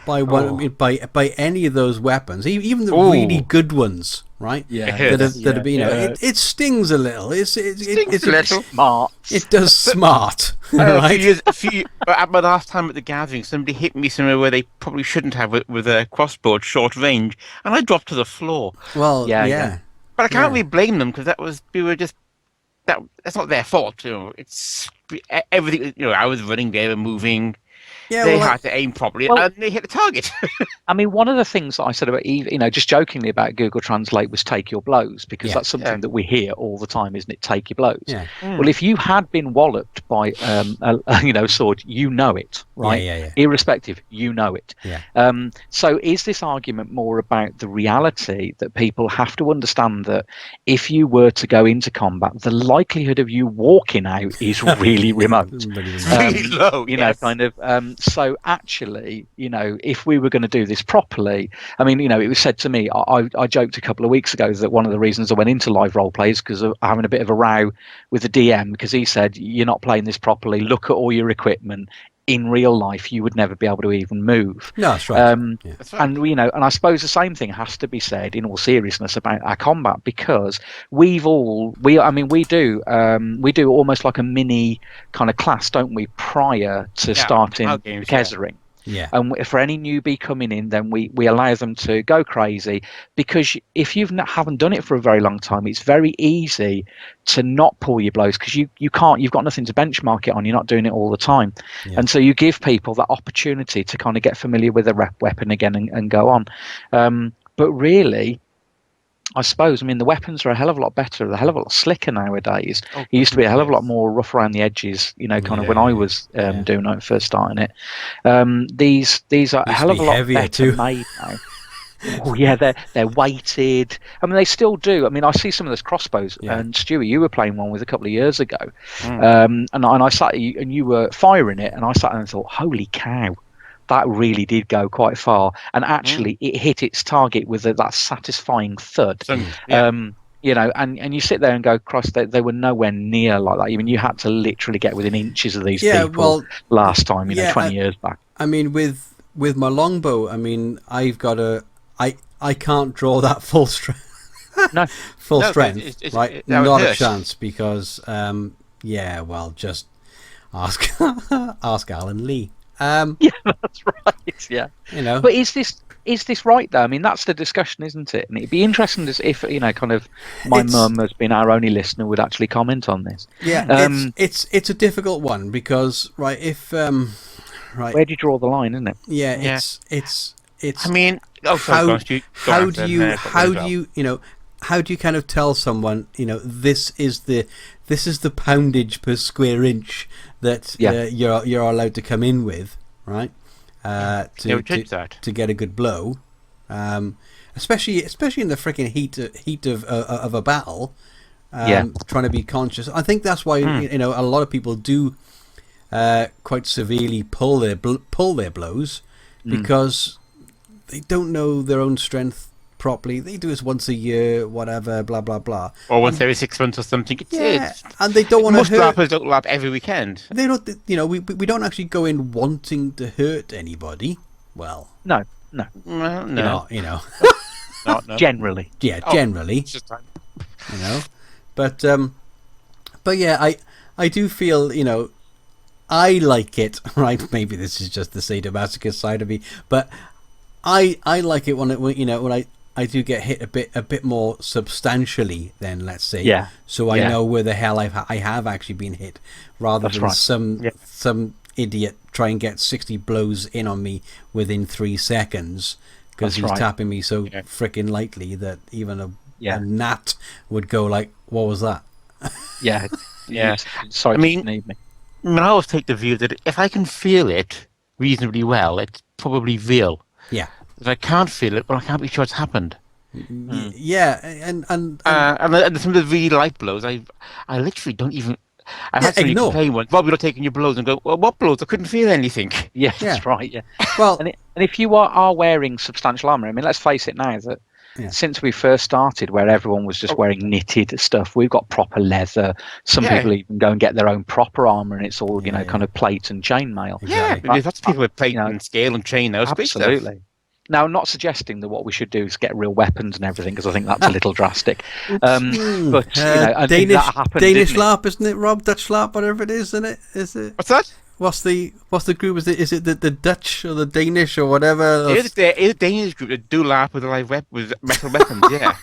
by by any of those weapons, even the really good ones, right? It stings a little. It's a little smart. It does smart. Right? At my last time at the gathering, somebody hit me somewhere where they probably shouldn't have with a crossbow at short range, and I dropped to the floor. Well, yeah. But I can't really blame them, because that's not their fault. It's everything. I was running, they were moving. they had to aim properly, and they hit the target. I mean, one of the things that I said about, just jokingly about Google Translate was take your blows, because that's something that we hear all the time, isn't it? Take your blows. Yeah. Well, if you had been walloped by a sword, you know it, right? Yeah. Irrespective, you know it. Yeah. So is this argument more about the reality that people have to understand that if you were to go into combat, the likelihood of you walking out is really remote. Really low. So actually, if we were going to do this properly, I mean, it was said to me, I joked a couple of weeks ago that one of the reasons I went into live role play is because of having a bit of a row with the DM, because he said, you're not playing this properly, look at all your equipment. In real life, you would never be able to even move. No, that's right. That's right. And and I suppose the same thing has to be said in all seriousness about our combat, because we do almost like a mini kind of class, don't we, prior to starting Kezzering. Yeah. And for any newbie coming in, then we allow them to go crazy, because if you haven't done it for a very long time, it's very easy to not pull your blows, because you can't. You've got nothing to benchmark it on. You're not doing it all the time, and so you give people that opportunity to kind of get familiar with the weapon again and go on. But really, I suppose, the weapons are a hell of a lot better, a hell of a lot slicker nowadays. It used to be a hell of a lot more rough around the edges, when I was doing it, first starting it. These are a hell of a lot better made now. Oh yeah, they're weighted. They still do. I see some of those crossbows, and Stewie, you were playing one with a couple of years ago, and I sat and you were firing it, and I sat there and thought, holy cow. That really did go quite far, and actually it hit its target with that satisfying thud. And you sit there and go, Christ, they were nowhere near like that. You had to literally get within inches of these people last time, 20 years back. With my longbow, I've got I can't draw that full strength. No, full strength, right? Not a chance, because just ask Alan Lee. Yeah, that's right. Yeah, But is this right though? That's the discussion, isn't it? And it'd be interesting if kind of my mum, has been our only listener, would actually comment on this. Yeah, it's a difficult one, because if where do you draw the line, isn't it? Yeah, it's. How do you kind of tell someone, this is the poundage per square inch that you're allowed to come in with, right? To get a good blow, especially in the freaking heat of a battle, trying to be conscious. I think that's why a lot of people do quite severely pull their blows, because they don't know their own strength properly. They do this once a year, whatever, blah blah blah, or once every 6 months or something. And they don't want to hurt. Most LARPers don't LARP every weekend. They don't. We don't actually go in wanting to hurt anybody. Well, no. No. Generally, generally. But yeah, I do feel I like it, right? Maybe this is just the sadomasochist side of me, but I like it when I do get hit a bit more substantially than, let's say. Yeah. So I know where the hell I have actually been hit, rather than some idiot try and get 60 blows in on me within 3 seconds, because he's tapping me so freaking lightly that even a gnat would go like, what was that? Yeah. Sorry. I always take the view that if I can feel it reasonably well, it's probably real. Yeah. If I can't feel it, well, I can't be sure it's happened. Yeah, and some of the really light blows, I literally don't even. I had somebody complain once, Rob, you're not taking your blows, and go, well, what blows? I couldn't feel anything. Yeah, that's right. Yeah. Well, and if you are wearing substantial armor, let's face it now that. Yeah. Since we first started, where everyone was just wearing knitted stuff, we've got proper leather. Some people even go and get their own proper armor, and it's all kind of plate and chainmail. Yeah, lots of people with plate and scale and chain now. Absolutely. Now, I'm not suggesting that what we should do is get real weapons and everything, because I think that's a little drastic. But I think that happened, Danish LARP, isn't it, Rob? Dutch LARP, whatever it is, isn't it? Is it? What's that? what's the group? Is it the Dutch or the Danish or whatever? It's a Danish group that do LARP with with metal weapons. Yeah.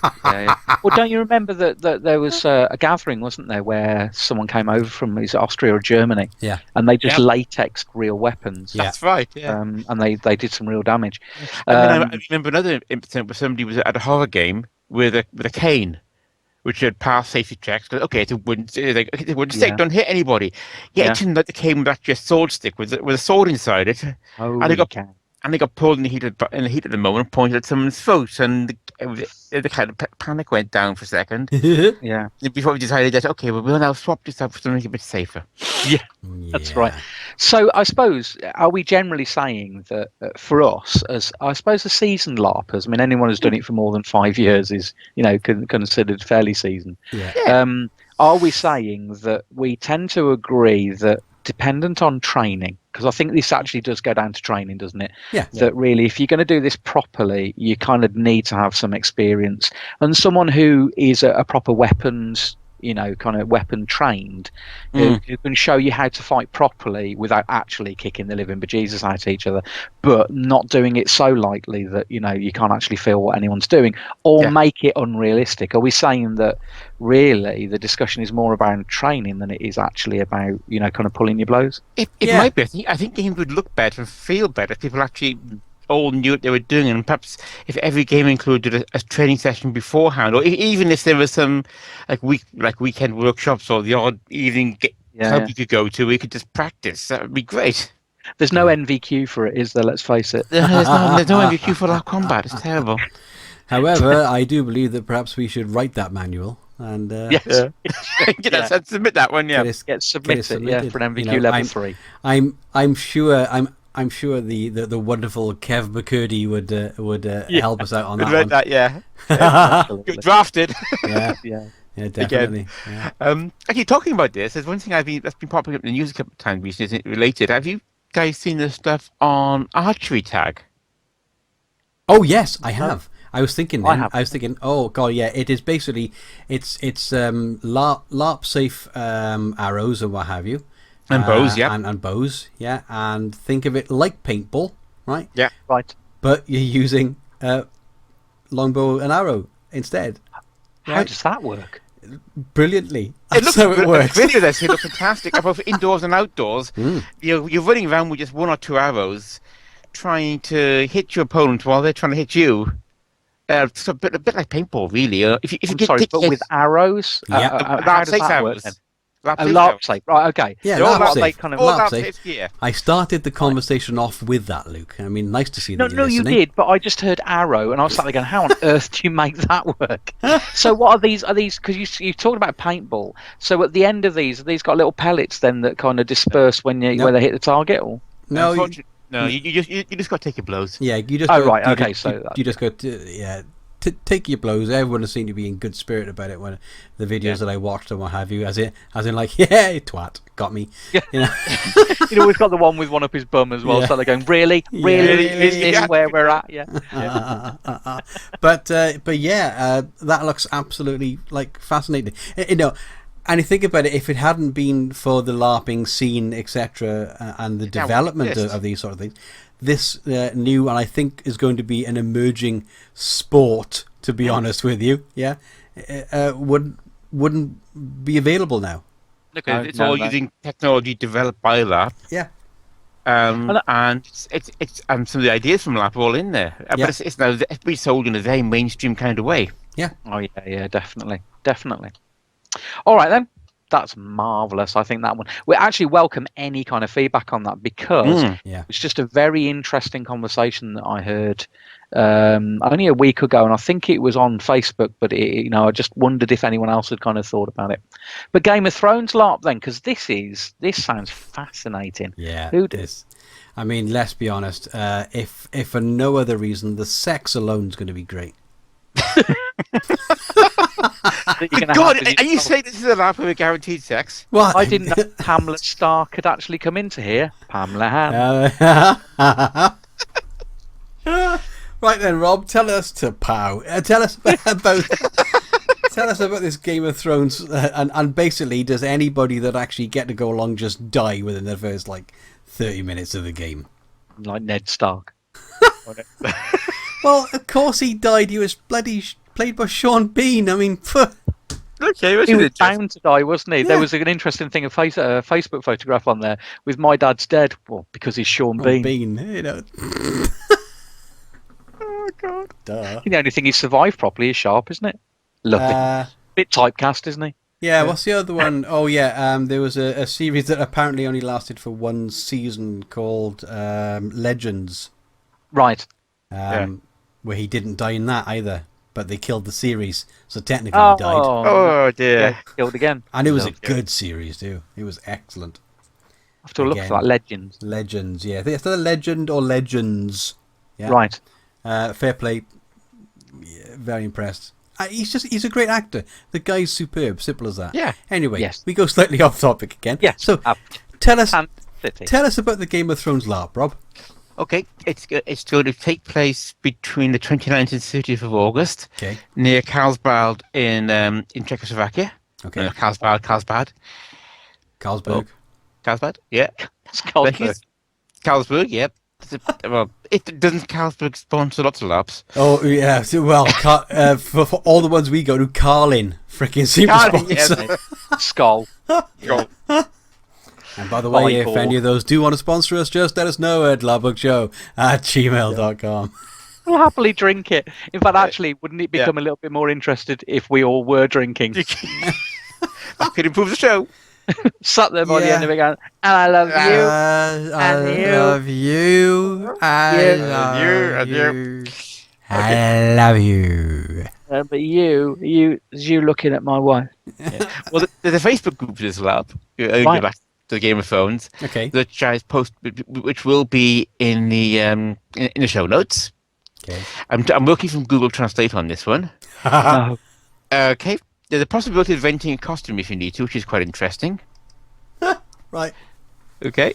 Well, don't you remember that there was a gathering, wasn't there, where someone came over from Austria or Germany? Yeah. And they just latexed real weapons. Yeah. That's right. Yeah. And they did some real damage. I remember another incident where somebody was at a horror game with a cane, which had passed safety checks. Okay, it's a wooden stick. Don't hit anybody. Yeah, it turned out the cane was actually a sword stick with a sword inside it. And they got pulled in the heat of the moment and pointed at someone's throat, and the kind of panic went down for a second. Yeah. Before we decided that, okay, well, we'll now swap this out for something a bit safer. Yeah, that's right. So I suppose, are we generally saying that for us, as I suppose, as seasoned LARPers, I mean, anyone who's done it for more than 5 years is, considered fairly seasoned. Yeah. Are we saying that we tend to agree that dependent on training, because I think this actually does go down to training, doesn't it? Yeah. That really, if you're going to do this properly, you kind of need to have some experience, and someone who is a proper weapons, kind of weapon trained, who can show you how to fight properly without actually kicking the living bejesus out of each other, but not doing it so lightly that you can't actually feel what anyone's doing, or make it unrealistic. Are we saying that really the discussion is more about training than it is actually about kind of pulling your blows? It might be. I think games would look better and feel better if people actually all knew what they were doing, and perhaps if every game included a training session beforehand, or even if there was some weekend workshops or the odd evening club you could go to, we could just practice. That would be great. There's no NVQ for it, is there? Let's face it. There's no NVQ for LARP combat. It's terrible. However, I do believe that perhaps we should write that manual and submit that one. Yeah, get submitted for an NVQ level 3. I'm sure the wonderful Kev McCurdy would help us out on that one. That, Good drafted. Yeah, definitely. Yeah. Actually, talking about this, there's one thing that's been popping up in the news a couple of times recently. Isn't it related? Have you guys seen the stuff on Archery Tag? Oh yes, I have. I was thinking. Oh god, yeah. It is basically it's LARP safe arrows and what have you. And bows, and bows, yeah. And think of it like paintball, right? Yeah, right. But you're using longbow and arrow instead. Right? How does that work? It Brilliantly. looks so it works. Video this. It looks fantastic, both indoors and outdoors. You're running around with just one or two arrows, trying to hit your opponent while they're trying to hit you. It's a bit like paintball, really. But with arrows. Yeah, how does that work then? LARP safe, right? Okay. Yeah, LARP safe. LARP safe. Yeah. I started the conversation off with that, Luke. I mean, nice to see that. No, you did, but I just heard arrow, and I was sat there going, "How on earth do you make that work?" So, what are these? Are these because you talked about paintball? So, at the end of these, have these got little pellets then that kind of disperse when they hit the target? Or no, you just got to take your blows. Yeah, you just. Right. Okay. You just go to take your blows. Everyone has seemed to be in good spirit about it when the videos that I watched and what have you, as in like, yeah, twat, got me. Yeah. We've got the one with one up his bum as well. Yeah. So they're going, really, is this where we're at? Yeah. But yeah, that looks absolutely fascinating. And you think about it, if it hadn't been for the LARPing scene, etc., and the development of these sort of things, this new, and I think is going to be an emerging sport, to be honest with you, wouldn't be available now. Look, it's all using technology developed by LARP. Yeah. And it's some of the ideas from LARP are all in there. But it's now everybody's sold in a very mainstream kind of way. Yeah. Oh yeah, definitely. All right then. That's marvellous. I think that one. We actually welcome any kind of feedback on that because it's just a very interesting conversation that I heard only a week ago, and I think it was on Facebook. But I just wondered if anyone else had kind of thought about it. But Game of Thrones LARP then, because this sounds fascinating. Yeah, who does? I mean, let's be honest. If for no other reason, the sex alone is going to be great. God, and you say this is a LARP with guaranteed sex? What? I didn't know Pamela Stark had actually come into here. Pamela Right then, Rob, tell us about Tell us about this Game of Thrones, and basically, does anybody that actually get to go along just die within the first 30 minutes of the game? Like Ned Stark. Well, of course he died. He was bloody played by Sean Bean. I mean, Okay, he was bound to die, wasn't he? Yeah. There was an interesting thing, a Facebook photograph on there with "My Dad's Dead." Well, because he's Sean Bean. Oh God. Duh. The only thing he's survived properly is Sharp, isn't it? Lovely. Bit typecast, isn't he? Yeah, what's the other one? Oh, yeah, there was a series that apparently only lasted for one season called Legends. Right. Where he didn't die in that either, but they killed the series, so technically he died. Oh dear. Yeah, killed again. And it was a good series too. It was excellent. I have to look for that. Legends. Legends, yeah. It's either Legend or Legends. Yeah. Right. Fair play. Yeah, very impressed. He's a great actor. The guy's superb. Simple as that. Yeah. Anyway, Yes. we go slightly off topic again. Yeah. So tell us City. Tell us about the Game of Thrones LARP, Rob. Okay, it's going to take place between the 29th and 30th of August. Okay. Near Carlsbad in Czechoslovakia. Okay. Carlsbad. Carlsberg. Carlsbad, yeah. It's Carlsberg. Carlsberg, yep. Well, it doesn't Carlsberg sponsor lots of LARPs. Oh yeah. So, well, for all the ones we go to, Carlin freaking seems to sponsor. Yeah. Skull. And by the way, if Volleyball. any of those do want to sponsor us, just let us know at LARPBookShow@gmail.com. We'll happily drink it. In fact, actually, wouldn't it become a little bit more interested if we all were drinking? That could improve the show. Sat there by the end of it going, and I love you. I love you. I love you. I love you. But you looking at my wife. Yeah. Well, there's a Facebook group for this LARP. Back to the Game of Thrones. Okay. Which I post, which will be in the show notes. Okay. I'm working from Google Translate on this one. No. Okay. There's a possibility of renting a costume if you need to, which is quite interesting. Right. Okay.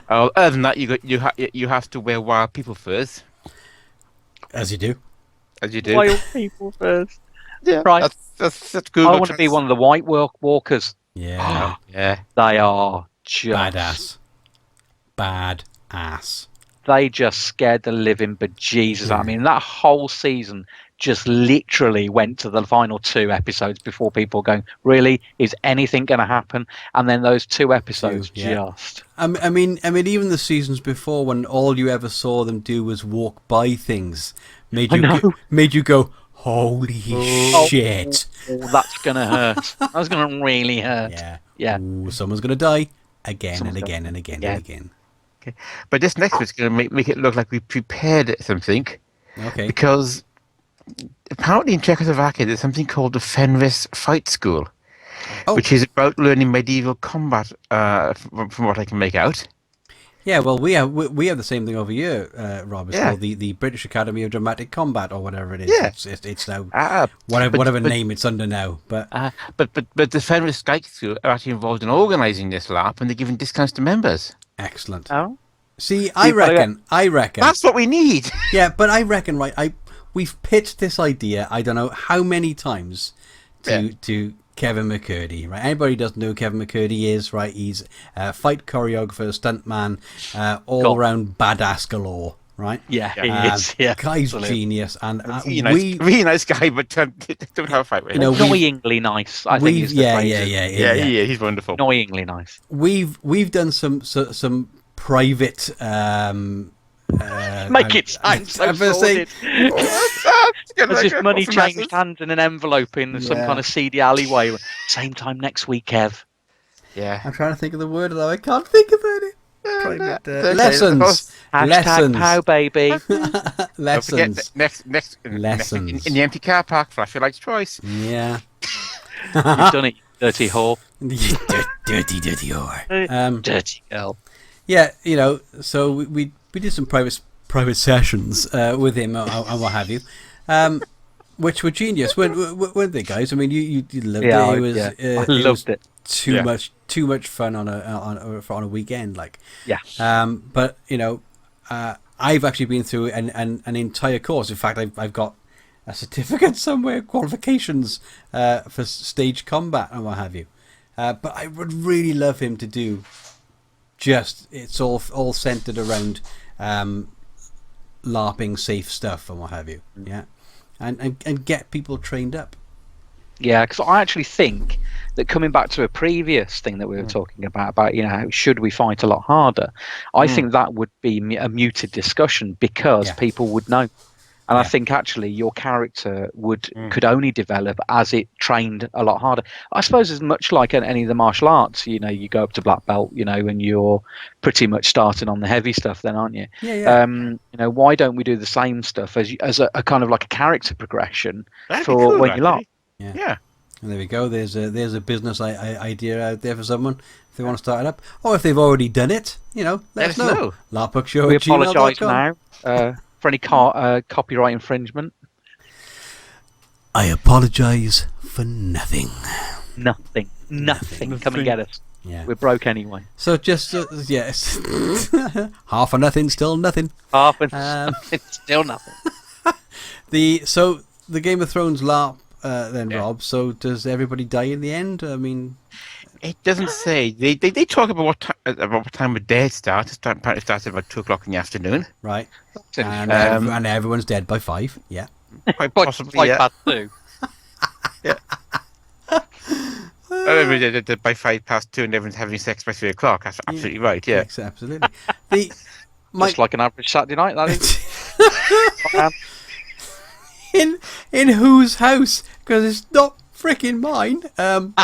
Other than that, you have to wear wild people furs, As you do. as you do. Wild people first. Yeah. Right. That's Google. I want to be one of the White Walkers. Yeah. Yeah. They are just Badass. They just scared the living bejesus out of me. And that whole season just literally went to the final 2 episodes before people were going, really? Is anything going to happen? And then those 2 episodes just... I mean, even the seasons before, when all you ever saw them do was walk by things, made you go, holy shit. Oh, that's going to hurt. That's going to really hurt. Yeah. Ooh, someone's going to die again and again and again and again. Okay. But this next bit's going to make it look like we prepared something. Okay. Because apparently in Czechoslovakia there's something called the Fenris Fight School, which is about learning medieval combat. From what I can make out. Yeah, well, we have the same thing over here, Rob. It's called the British Academy of Dramatic Combat or whatever it is. Yeah. It's now whatever name it's under now. But the Fenris Fight School are actually involved in organising this LARP, and they're giving discounts to members. Excellent. Oh. See, I reckon That's what we need. Yeah, but I reckon we've pitched this idea I don't know how many times to Kevin McCurdy, right? Anybody who doesn't know who Kevin McCurdy is, right? He's a fight choreographer, stuntman, all round badass galore, right? Yeah, he is. Yeah, guy's genius, and really nice guy, but don't have a fight with him. Annoyingly nice. I think is the phrase. Yeah, he's wonderful. Annoyingly nice. We've done some private. Make it sound so sordid. As if money changed hands in an envelope in some kind of seedy alleyway. Same time next week, Kev. Yeah. I'm trying to think of the word, though. I can't think about it. Lessons. Hashtag pow, baby. Lessons. Next. Lessons. In the empty car park, flash your lights twice. Yeah. You've done it, you dirty whore. dirty whore. Dirty girl. Yeah, so we did some private sessions with him and what have you, which were genius, weren't they, guys? I mean, you loved it. I loved it. Too much fun on a weekend, like. Yeah. But I've actually been through an entire course. In fact, I've got certificate somewhere, qualifications for stage combat and what have you. But I would really love him to do it's all centered around LARPing safe stuff and what have you. Yeah, and get people trained up. Yeah, because I actually think that coming back to a previous thing that we were talking about, you know, should we fight a lot harder? I think that would be a muted discussion because people would know. And I think actually your character could only develop as it trained a lot harder. I suppose as much like any of the martial arts, you know, you go up to black belt, you know, and you're pretty much starting on the heavy stuff then, aren't you? Yeah. You know, why don't we do the same stuff as a kind of like a character progression That'd for be cool, when you LARP? Yeah. And there we go. There's a business idea out there for someone if they want to start it up, or if they've already done it. You know, let us know. LARPBook We apologise now for any copyright infringement. I apologise for nothing. Nothing. Come and get us. Yeah. We're broke anyway. So just yes, half or nothing, still nothing. Half and nothing, still nothing. The Game of Thrones LARP. Then Rob, so does everybody die in the end? I mean, it doesn't say. They talk about what time of day it starts. Apparently, it starts at about 2:00 in the afternoon. Right, and everyone's dead by 5. Yeah, quite possibly. Past 2. Yeah. Everybody dead by 2:05, and everyone's having sex by 3:00. That's absolutely right. Yeah, yes, absolutely. Just like an average Saturday night, that is. In whose house? Because it's not freaking mine. Want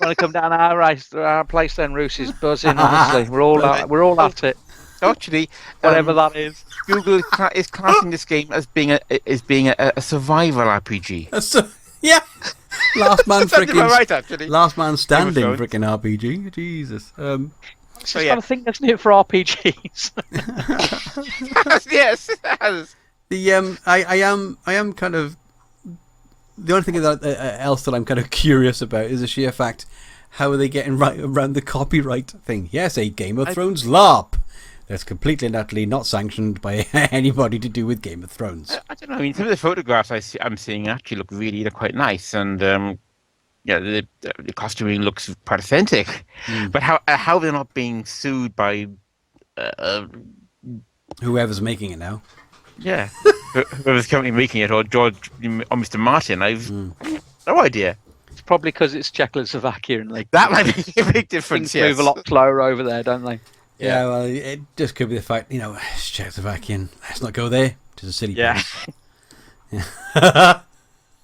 to come down our place then? Roos is buzzing. Honestly, we're all at it. Actually, whatever that is. Google is classing this game as being a survival RPG. Yeah, last man last man standing Thrones. freaking RPG. Jesus. It's kind of thing, isn't it, for RPGs? Yes, it has. I am kind of the only thing that else that I'm kind of curious about is the sheer fact how are they getting right around the copyright thing. Yes, a Game of Thrones LARP that's completely and utterly not sanctioned by anybody to do with Game of Thrones. I don't know. I mean, some of the photographs I'm seeing actually look really quite nice, and the costuming looks quite authentic. But how they're not being sued by whoever's making it now? Yeah, whoever's currently making it, or George or Mr. Martin, I've no idea. It's probably because it's Czechoslovakia and that might be a big difference. Things move a lot slower over there, don't they? Yeah, well, it just could be the fact, you know, it's Czechoslovakian. Let's not go there. It's a silly place. Yeah.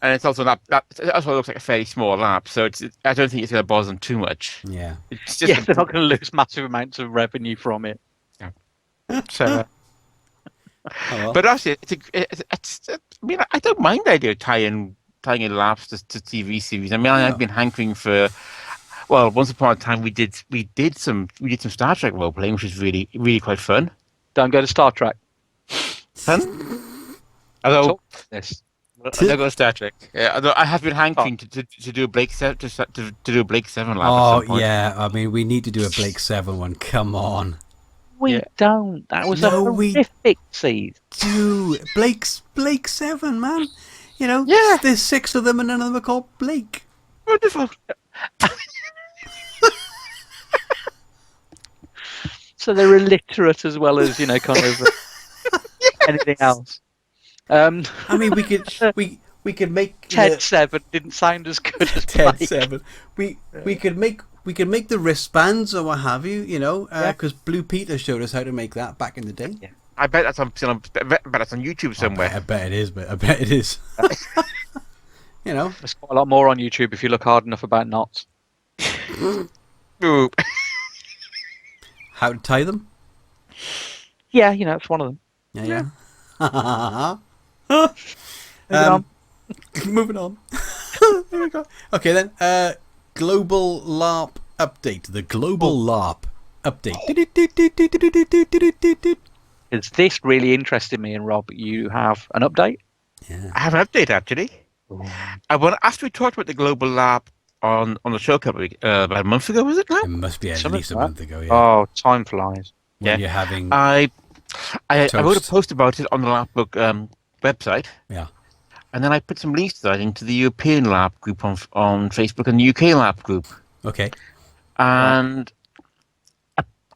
And it's also it also looks like a fairly small LARP, so I don't think it's going to bother them too much. Yeah. It's just they're not going to lose massive amounts of revenue from it. Yeah. So. But actually, it's I mean, I don't mind the idea of tying in LARPs to TV series. I mean, I've been hankering for. Well, once upon a time we did some Star Trek role playing, which was really quite fun. Don't go to Star Trek. Fun. Although don't go to Star Trek. Yeah, although I have been hankering to do a Blake 7 to do a Blake 7 LARP. Oh yeah, I mean we need to do a Blake 7 one. Come on. We don't. That was a horrific seed. Do Blake 7, man. You know, there's 6 of them and none of them are called Blake. Wonderful. So they're illiterate as well as, you know, kind of anything else. I mean, we could make Ted 7 didn't sound as good as Ted Blake. 7. We could make the wristbands or what have you, you know, because Blue Peter showed us how to make that back in the day. Yeah. I bet that's on YouTube somewhere. I bet it is. You know, there's quite a lot more on YouTube if you look hard enough about knots. Ooh. How to tie them? Yeah, you know, it's one of them. Yeah. Moving on. There we go. Okay then. Global LARP update. The Global LARP update. Is this really interested me? And Rob, you have an update? Yeah. I have an update actually. After we talked about the Global LARP on the show about a month ago, was it now? It must be at least a month ago. Yeah. Oh, time flies. When you're having. I wrote a post about it on the LARPBook website. Yeah. And then I put some links to that into the European LARP group on Facebook and the UK LARP group. Okay. And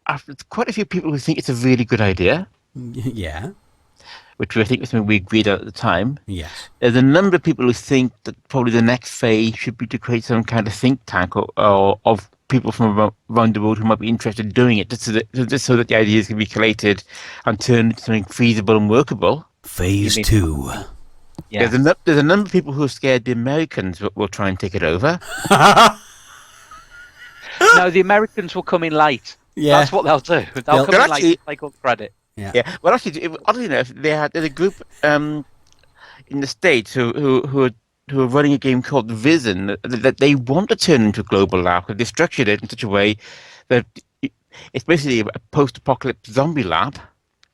after quite a few people who think it's a really good idea, Yeah. which I think was something we agreed on at the time. Yes. There's a number of people who think that probably the next phase should be to create some kind of think tank or of people from around the world who might be interested in doing it, just so that the ideas can be collated and turned into something feasible and workable. Phase 2. Yeah. There's a number of people who are scared the Americans will try and take it over. No, the Americans will come in late. Yeah. That's what they'll do. They'll come in late and take all the credit. Yeah. Well, actually, oddly enough, there's a group in the States who are running a game called Vision that they want to turn into a global LARP. They've structured it in such a way that it's basically a post-apocalypse zombie LARP.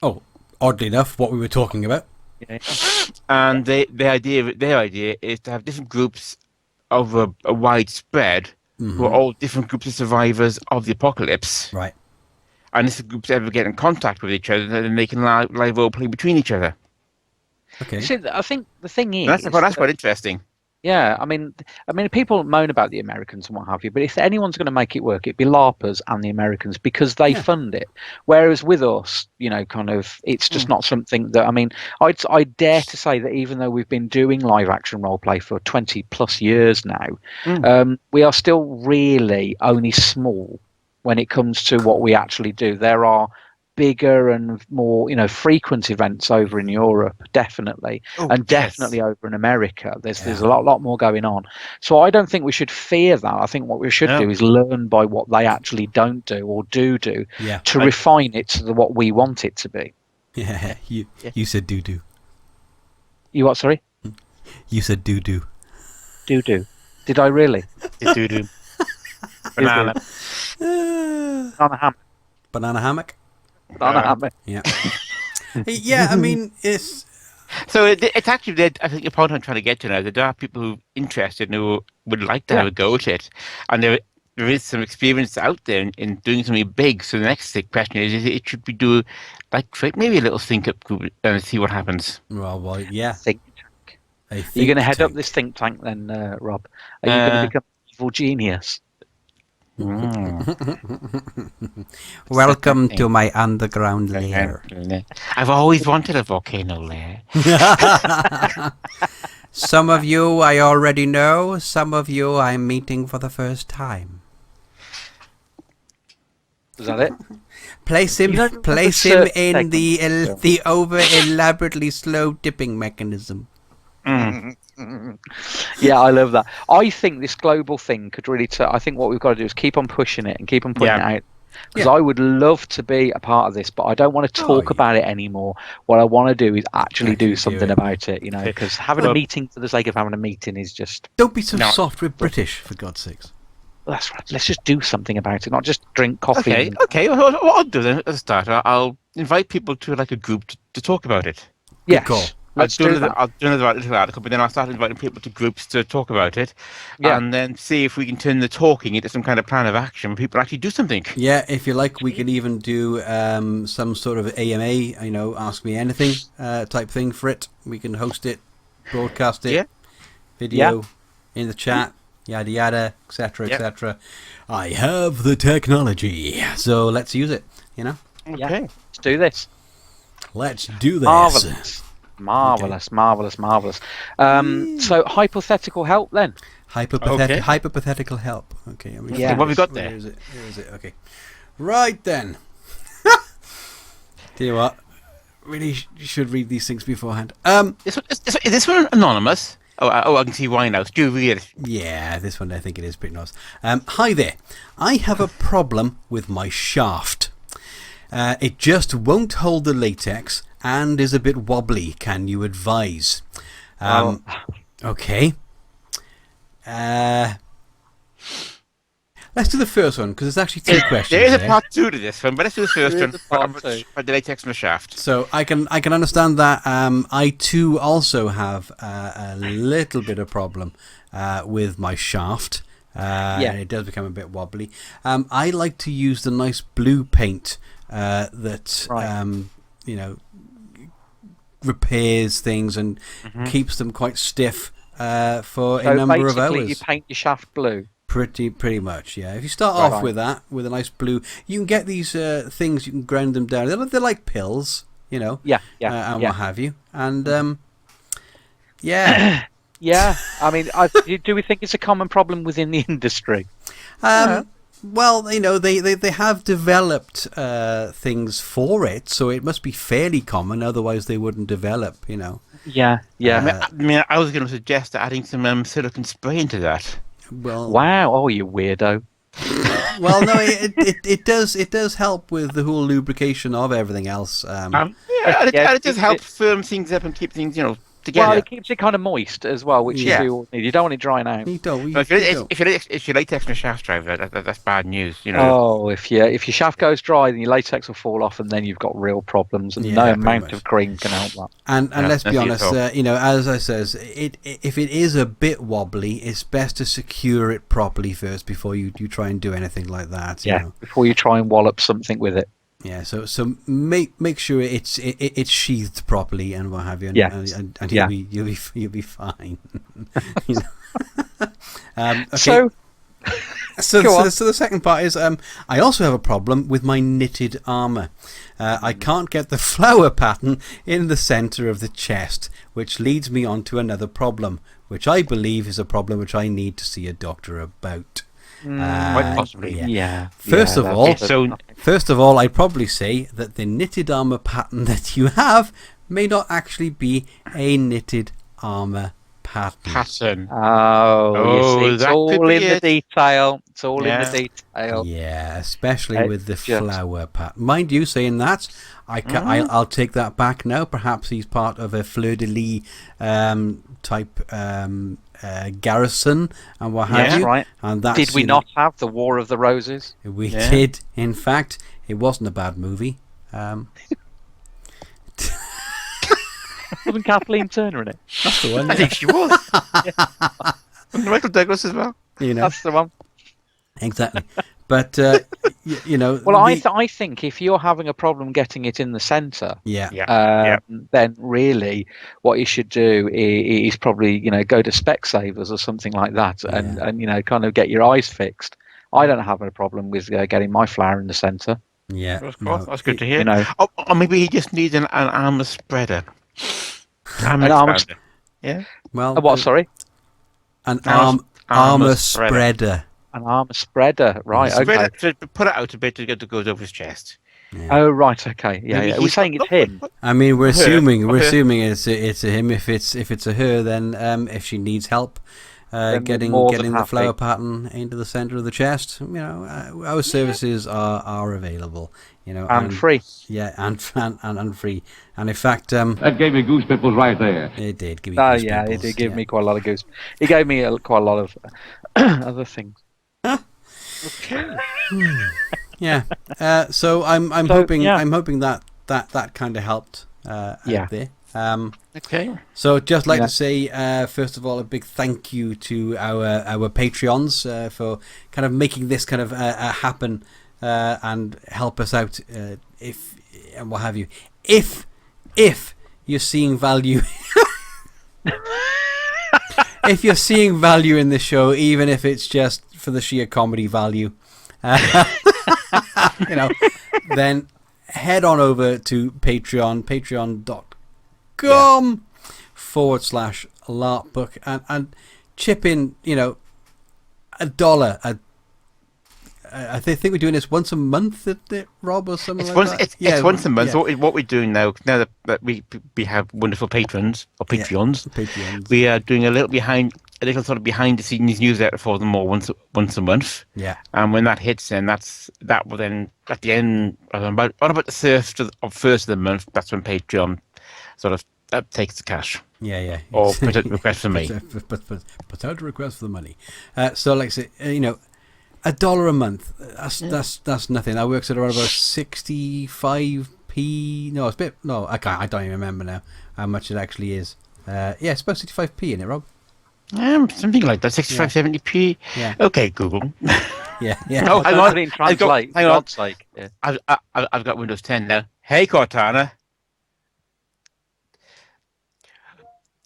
Oh, oddly enough, what we were talking about. Yeah. And their idea is to have different groups over a wide spread who are all different groups of survivors of the apocalypse. Right. And if the groups ever get in contact with each other, then they can live role play between each other. Okay. See, I think the thing is... That's quite interesting. Yeah, I mean, people moan about the Americans and what have you, but if anyone's going to make it work, it'd be LARPers and the Americans because they fund it. Whereas with us, kind of, it's just not something that, I mean, I dare to say that even though we've been doing live action role play for 20 plus years now, we are still really only small when it comes to what we actually do. There are bigger and more, frequent events over in Europe, definitely, definitely over in America. There's a lot more going on. So I don't think we should fear that. I think what we should do is learn by what they actually don't do or do to refine it to what we want it to be. Yeah, you said doo-doo. You what, sorry? You said doo-doo. Doo-doo. Did I really? Doo-doo. Banana. Banana hammock. Banana hammock? Banana hammock. Yeah. Yeah, I mean, it's... So it's actually, I think the point I'm trying to get to now, there are people who are interested and who would like to have a go at it. And there is some experience out there in doing something big. So the next question is it should be maybe a little think-up group and see what happens. Well, yeah. Think tank. Are you going to head up this think tank then, Rob? Are you going to become an evil genius? Welcome to my underground lair. I've always wanted a volcano lair. Some of you I already know, some of you I'm meeting for the first time. Is that it? Place him in the over elaborately slow dipping mechanism. Yeah, I love that. I think this global thing could really I think what we've got to do is keep on pushing it and keep on putting it out. Because I would love to be a part of this, but I don't want to talk about it anymore. What I want to do is actually do something about it, because having a meeting for the sake of having a meeting is just... Don't be so soft with British, for God's sakes. That's right. Let's just do something about it, not just drink coffee. Okay. Well, what I'll do then at the start, I'll invite people to a group to talk about it. Yes. Good call. I'll do another little article, but then I'll start inviting people to groups to talk about it, and then see if we can turn the talking into some kind of plan of action where people actually do something. Yeah, if you like, we can even do some sort of AMA, Ask Me Anything type thing for it. We can host it, broadcast it, video in the chat, yada yada, etc., etc. I have the technology, so let's use it. Okay, let's do this. Let's do this. Marvelous. So hypothetical help then. Hypothetical help. Okay. What have we got there? Where is it? Okay. Right then. Tell you what, really should read these things beforehand. Is this one anonymous? Oh, I can see why now. Do you read it? Yeah, this one I think it is pretty nice. Hi there. I have a problem with my shaft. It just won't hold the latex and is a bit wobbly. Can you advise? Okay. Let's do the first one because there's actually two questions. There is a part 2 to this one, but let's do the first one. For the latex and the shaft. So I can understand that. I too also have a little bit of problem with my shaft. And it does become a bit wobbly. I like to use the nice blue paint that repairs things and keeps them quite stiff for So a number of basically hours. you paint your shaft blue. Pretty much, yeah. If you start off with that, with a nice blue, you can get these things. You can grind them down. They're like pills, you know. And what have you. And yeah. Yeah. I mean, do we think it's a common problem within the industry? Well, you know, they have developed things for it, so it must be fairly common. Otherwise, they wouldn't develop, you know. Yeah. I was going to suggest adding some silicone spray into that. Well, Wow. Oh, you weirdo. well, no, it does help with the whole lubrication of everything else. It does help firm things up and keep things, together. Well, it keeps it kind of moist as well, which you do need. You don't want it drying out. You don't. If your latex in a shaft drive, that's bad news. Oh, if your shaft goes dry, then your latex will fall off, and then you've got real problems. And no amount of cream can help that. And let's be honest, as I says, if it is a bit wobbly, it's best to secure it properly first before you try and do anything like that. You know? Before you try and wallop something with it. Yeah, so make sure it's sheathed properly and what have you, and you'll be fine. Okay. So the second part is I also have a problem with my knitted armour. I can't get the flower pattern in the centre of the chest, which leads me on to another problem, which I believe is a problem which I need to see a doctor about. Quite possibly. First of all, I'd probably say that the knitted armour pattern that you have may not actually be a knitted armour pattern. Oh, you see, it's all in the detail. It's all in the detail. Yeah, especially with the flower pattern. Mind you, saying that, I'll take that back now. Perhaps he's part of a fleur-de-lis type garrison and what have you. Right. And that's, did we not have the War of the Roses? We did. In fact, it wasn't a bad movie. Wasn't Kathleen Turner in it? That's the one. I think she was. And Michael Douglas as well. That's the one. Exactly. But well, I think if you're having a problem getting it in the centre, then really what you should do is probably go to Specsavers or something like that, and kind of get your eyes fixed. I don't have a problem with getting my flower in the centre. Yeah, that's good to hear. Or maybe he just needs an armour spreader. An armour. Yeah. Well, what? Sorry. An armour spreader. An armour spreader, right? Okay. To put it out a bit to get the goes over his chest. Yeah. Oh right, okay, yeah. We're saying it's him. I mean, we're assuming it's a him. If it's a her, then if she needs help getting the flower pattern into the centre of the chest, our services are available. And free. Yeah, and free. And in fact, that gave me goose pimples right there. It did give me. Goose pimples, it did give me quite a lot of goose. It gave me quite a lot of other things. Okay. Yeah. So I'm hoping that kind of helped out there. Okay. So just like to say, first of all, a big thank you to our Patreons for kind of making this kind of happen and help us out if and what have you. If you're seeing value. If you're seeing value in the show, even if it's just for the sheer comedy value, then head on over to Patreon, patreon.com/LARPBook and chip in, $1. I think we're doing this once a month, Rob, or something like that. It's once a month. Yeah. What we're doing now that we have wonderful patrons or Patreons, we are doing a little sort of behind the scenes newsletter for them all once a month. Yeah. And when that hits, then that will then at the end about the first of the month. That's when Patreon sort of takes the cash. Yeah. Or put out a request for me. Put out a request for the money. So like I say, $1 a month. That's nothing. That works at around about 65p. No, it's a bit. No, I can't. I don't even remember now how much it actually is. It's about 65p in it, Rob. Something like that. 65, 70p. Yeah. Okay, Google. Yeah. No, I didn't translate. For God's sake. Yeah. I've got Windows 10 now. Hey, Cortana.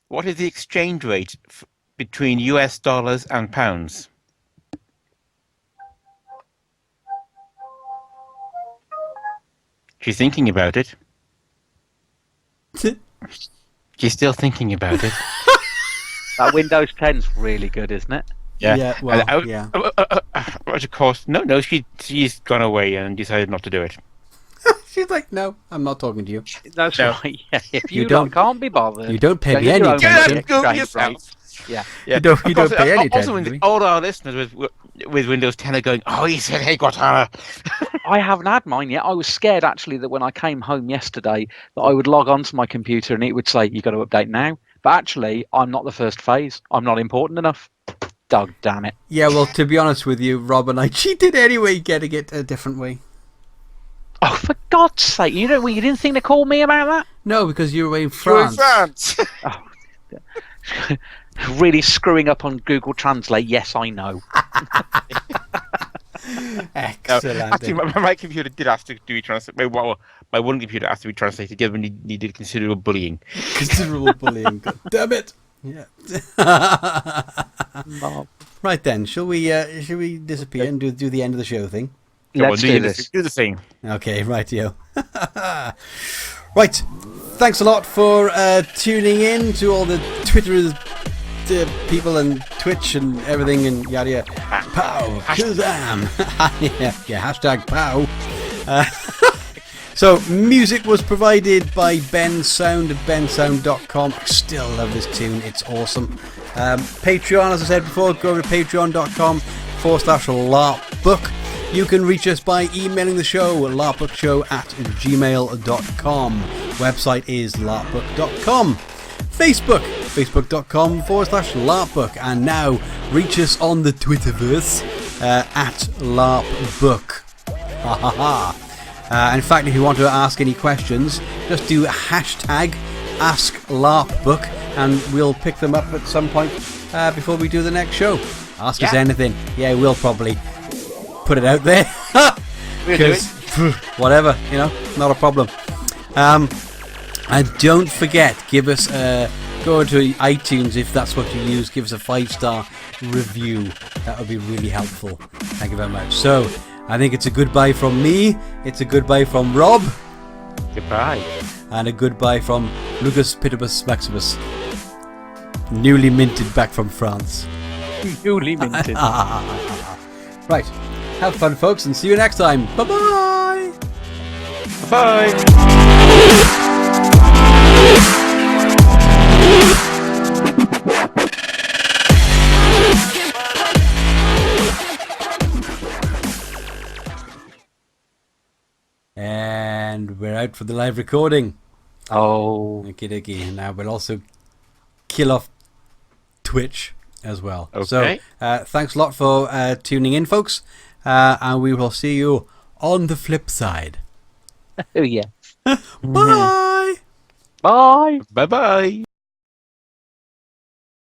What is the exchange rate between US dollars and pounds? She's thinking about it. She's still thinking about it. That Windows 10's really good, isn't it? Yeah, well, yeah. Of course, no. She's gone away and decided not to do it. She's like, no, I'm not talking to you. That's No. right. Yeah, if You you don't- can't be bothered. You don't pay Don't me get any your own attention. money. Go Right, yourself. right. Yeah. You don't pay any Also, attention. all our listeners with Windows 10 are going, "Oh, he said, hey, Cortana." I haven't had mine yet. I was scared actually that when I came home yesterday that I would log onto my computer and it would say you got to update now. But actually, I'm not the first phase. I'm not important enough. Dog damn it. Yeah, well, to be honest with you, Rob and I cheated anyway, getting it a different way. Oh, for God's sake! You didn't think to call me about that? No, because you were in You're in France. France. Really screwing up on Google Translate? Yes, I know. Excellent. Actually, my computer did have to do translate. Well, my one computer has to be translated. The other one needed considerable bullying. Considerable bullying. God damn it. Yeah. Right then, shall we disappear and do the end of the show thing? Let's do this. Do the thing. Okay, right, yo. Right, thanks a lot for tuning in to all the Twitter people and Twitch and everything and yada yada. Pow, Shazam. yeah, hashtag pow. So, music was provided by Ben Sound at bensound.com. I still love this tune, it's awesome. Patreon, as I said before, go to patreon.com/LARPBook. You can reach us by emailing the show at larpbookshow@gmail.com. Website is larpbook.com. Facebook, facebook.com/LARPBook. And now reach us on the Twitterverse at LARPBook. Ha ha ha. In fact, if you want to ask any questions, just do hashtag AskLARPBook and we'll pick them up at some point before we do the next show. Ask us anything. Yeah, we'll probably put it out there. Because whatever, not a problem. And don't forget, give us go to iTunes if that's what you use. Give us a 5-star review. That would be really helpful. Thank you very much. So, I think it's a goodbye from me. It's a goodbye from Rob. Goodbye. And a goodbye from Lucas Pitibus Maximus. Newly minted back from France. Newly minted. Right. Have fun, folks, and see you next time. Bye-bye. Bye. And we're out for the live recording. Oh. Okie dokie. And now we'll also kill off Twitch as well. Okay. So, thanks a lot for tuning in, folks. And we will see you on the flip side. Oh, yeah. Bye. Bye. Bye-bye.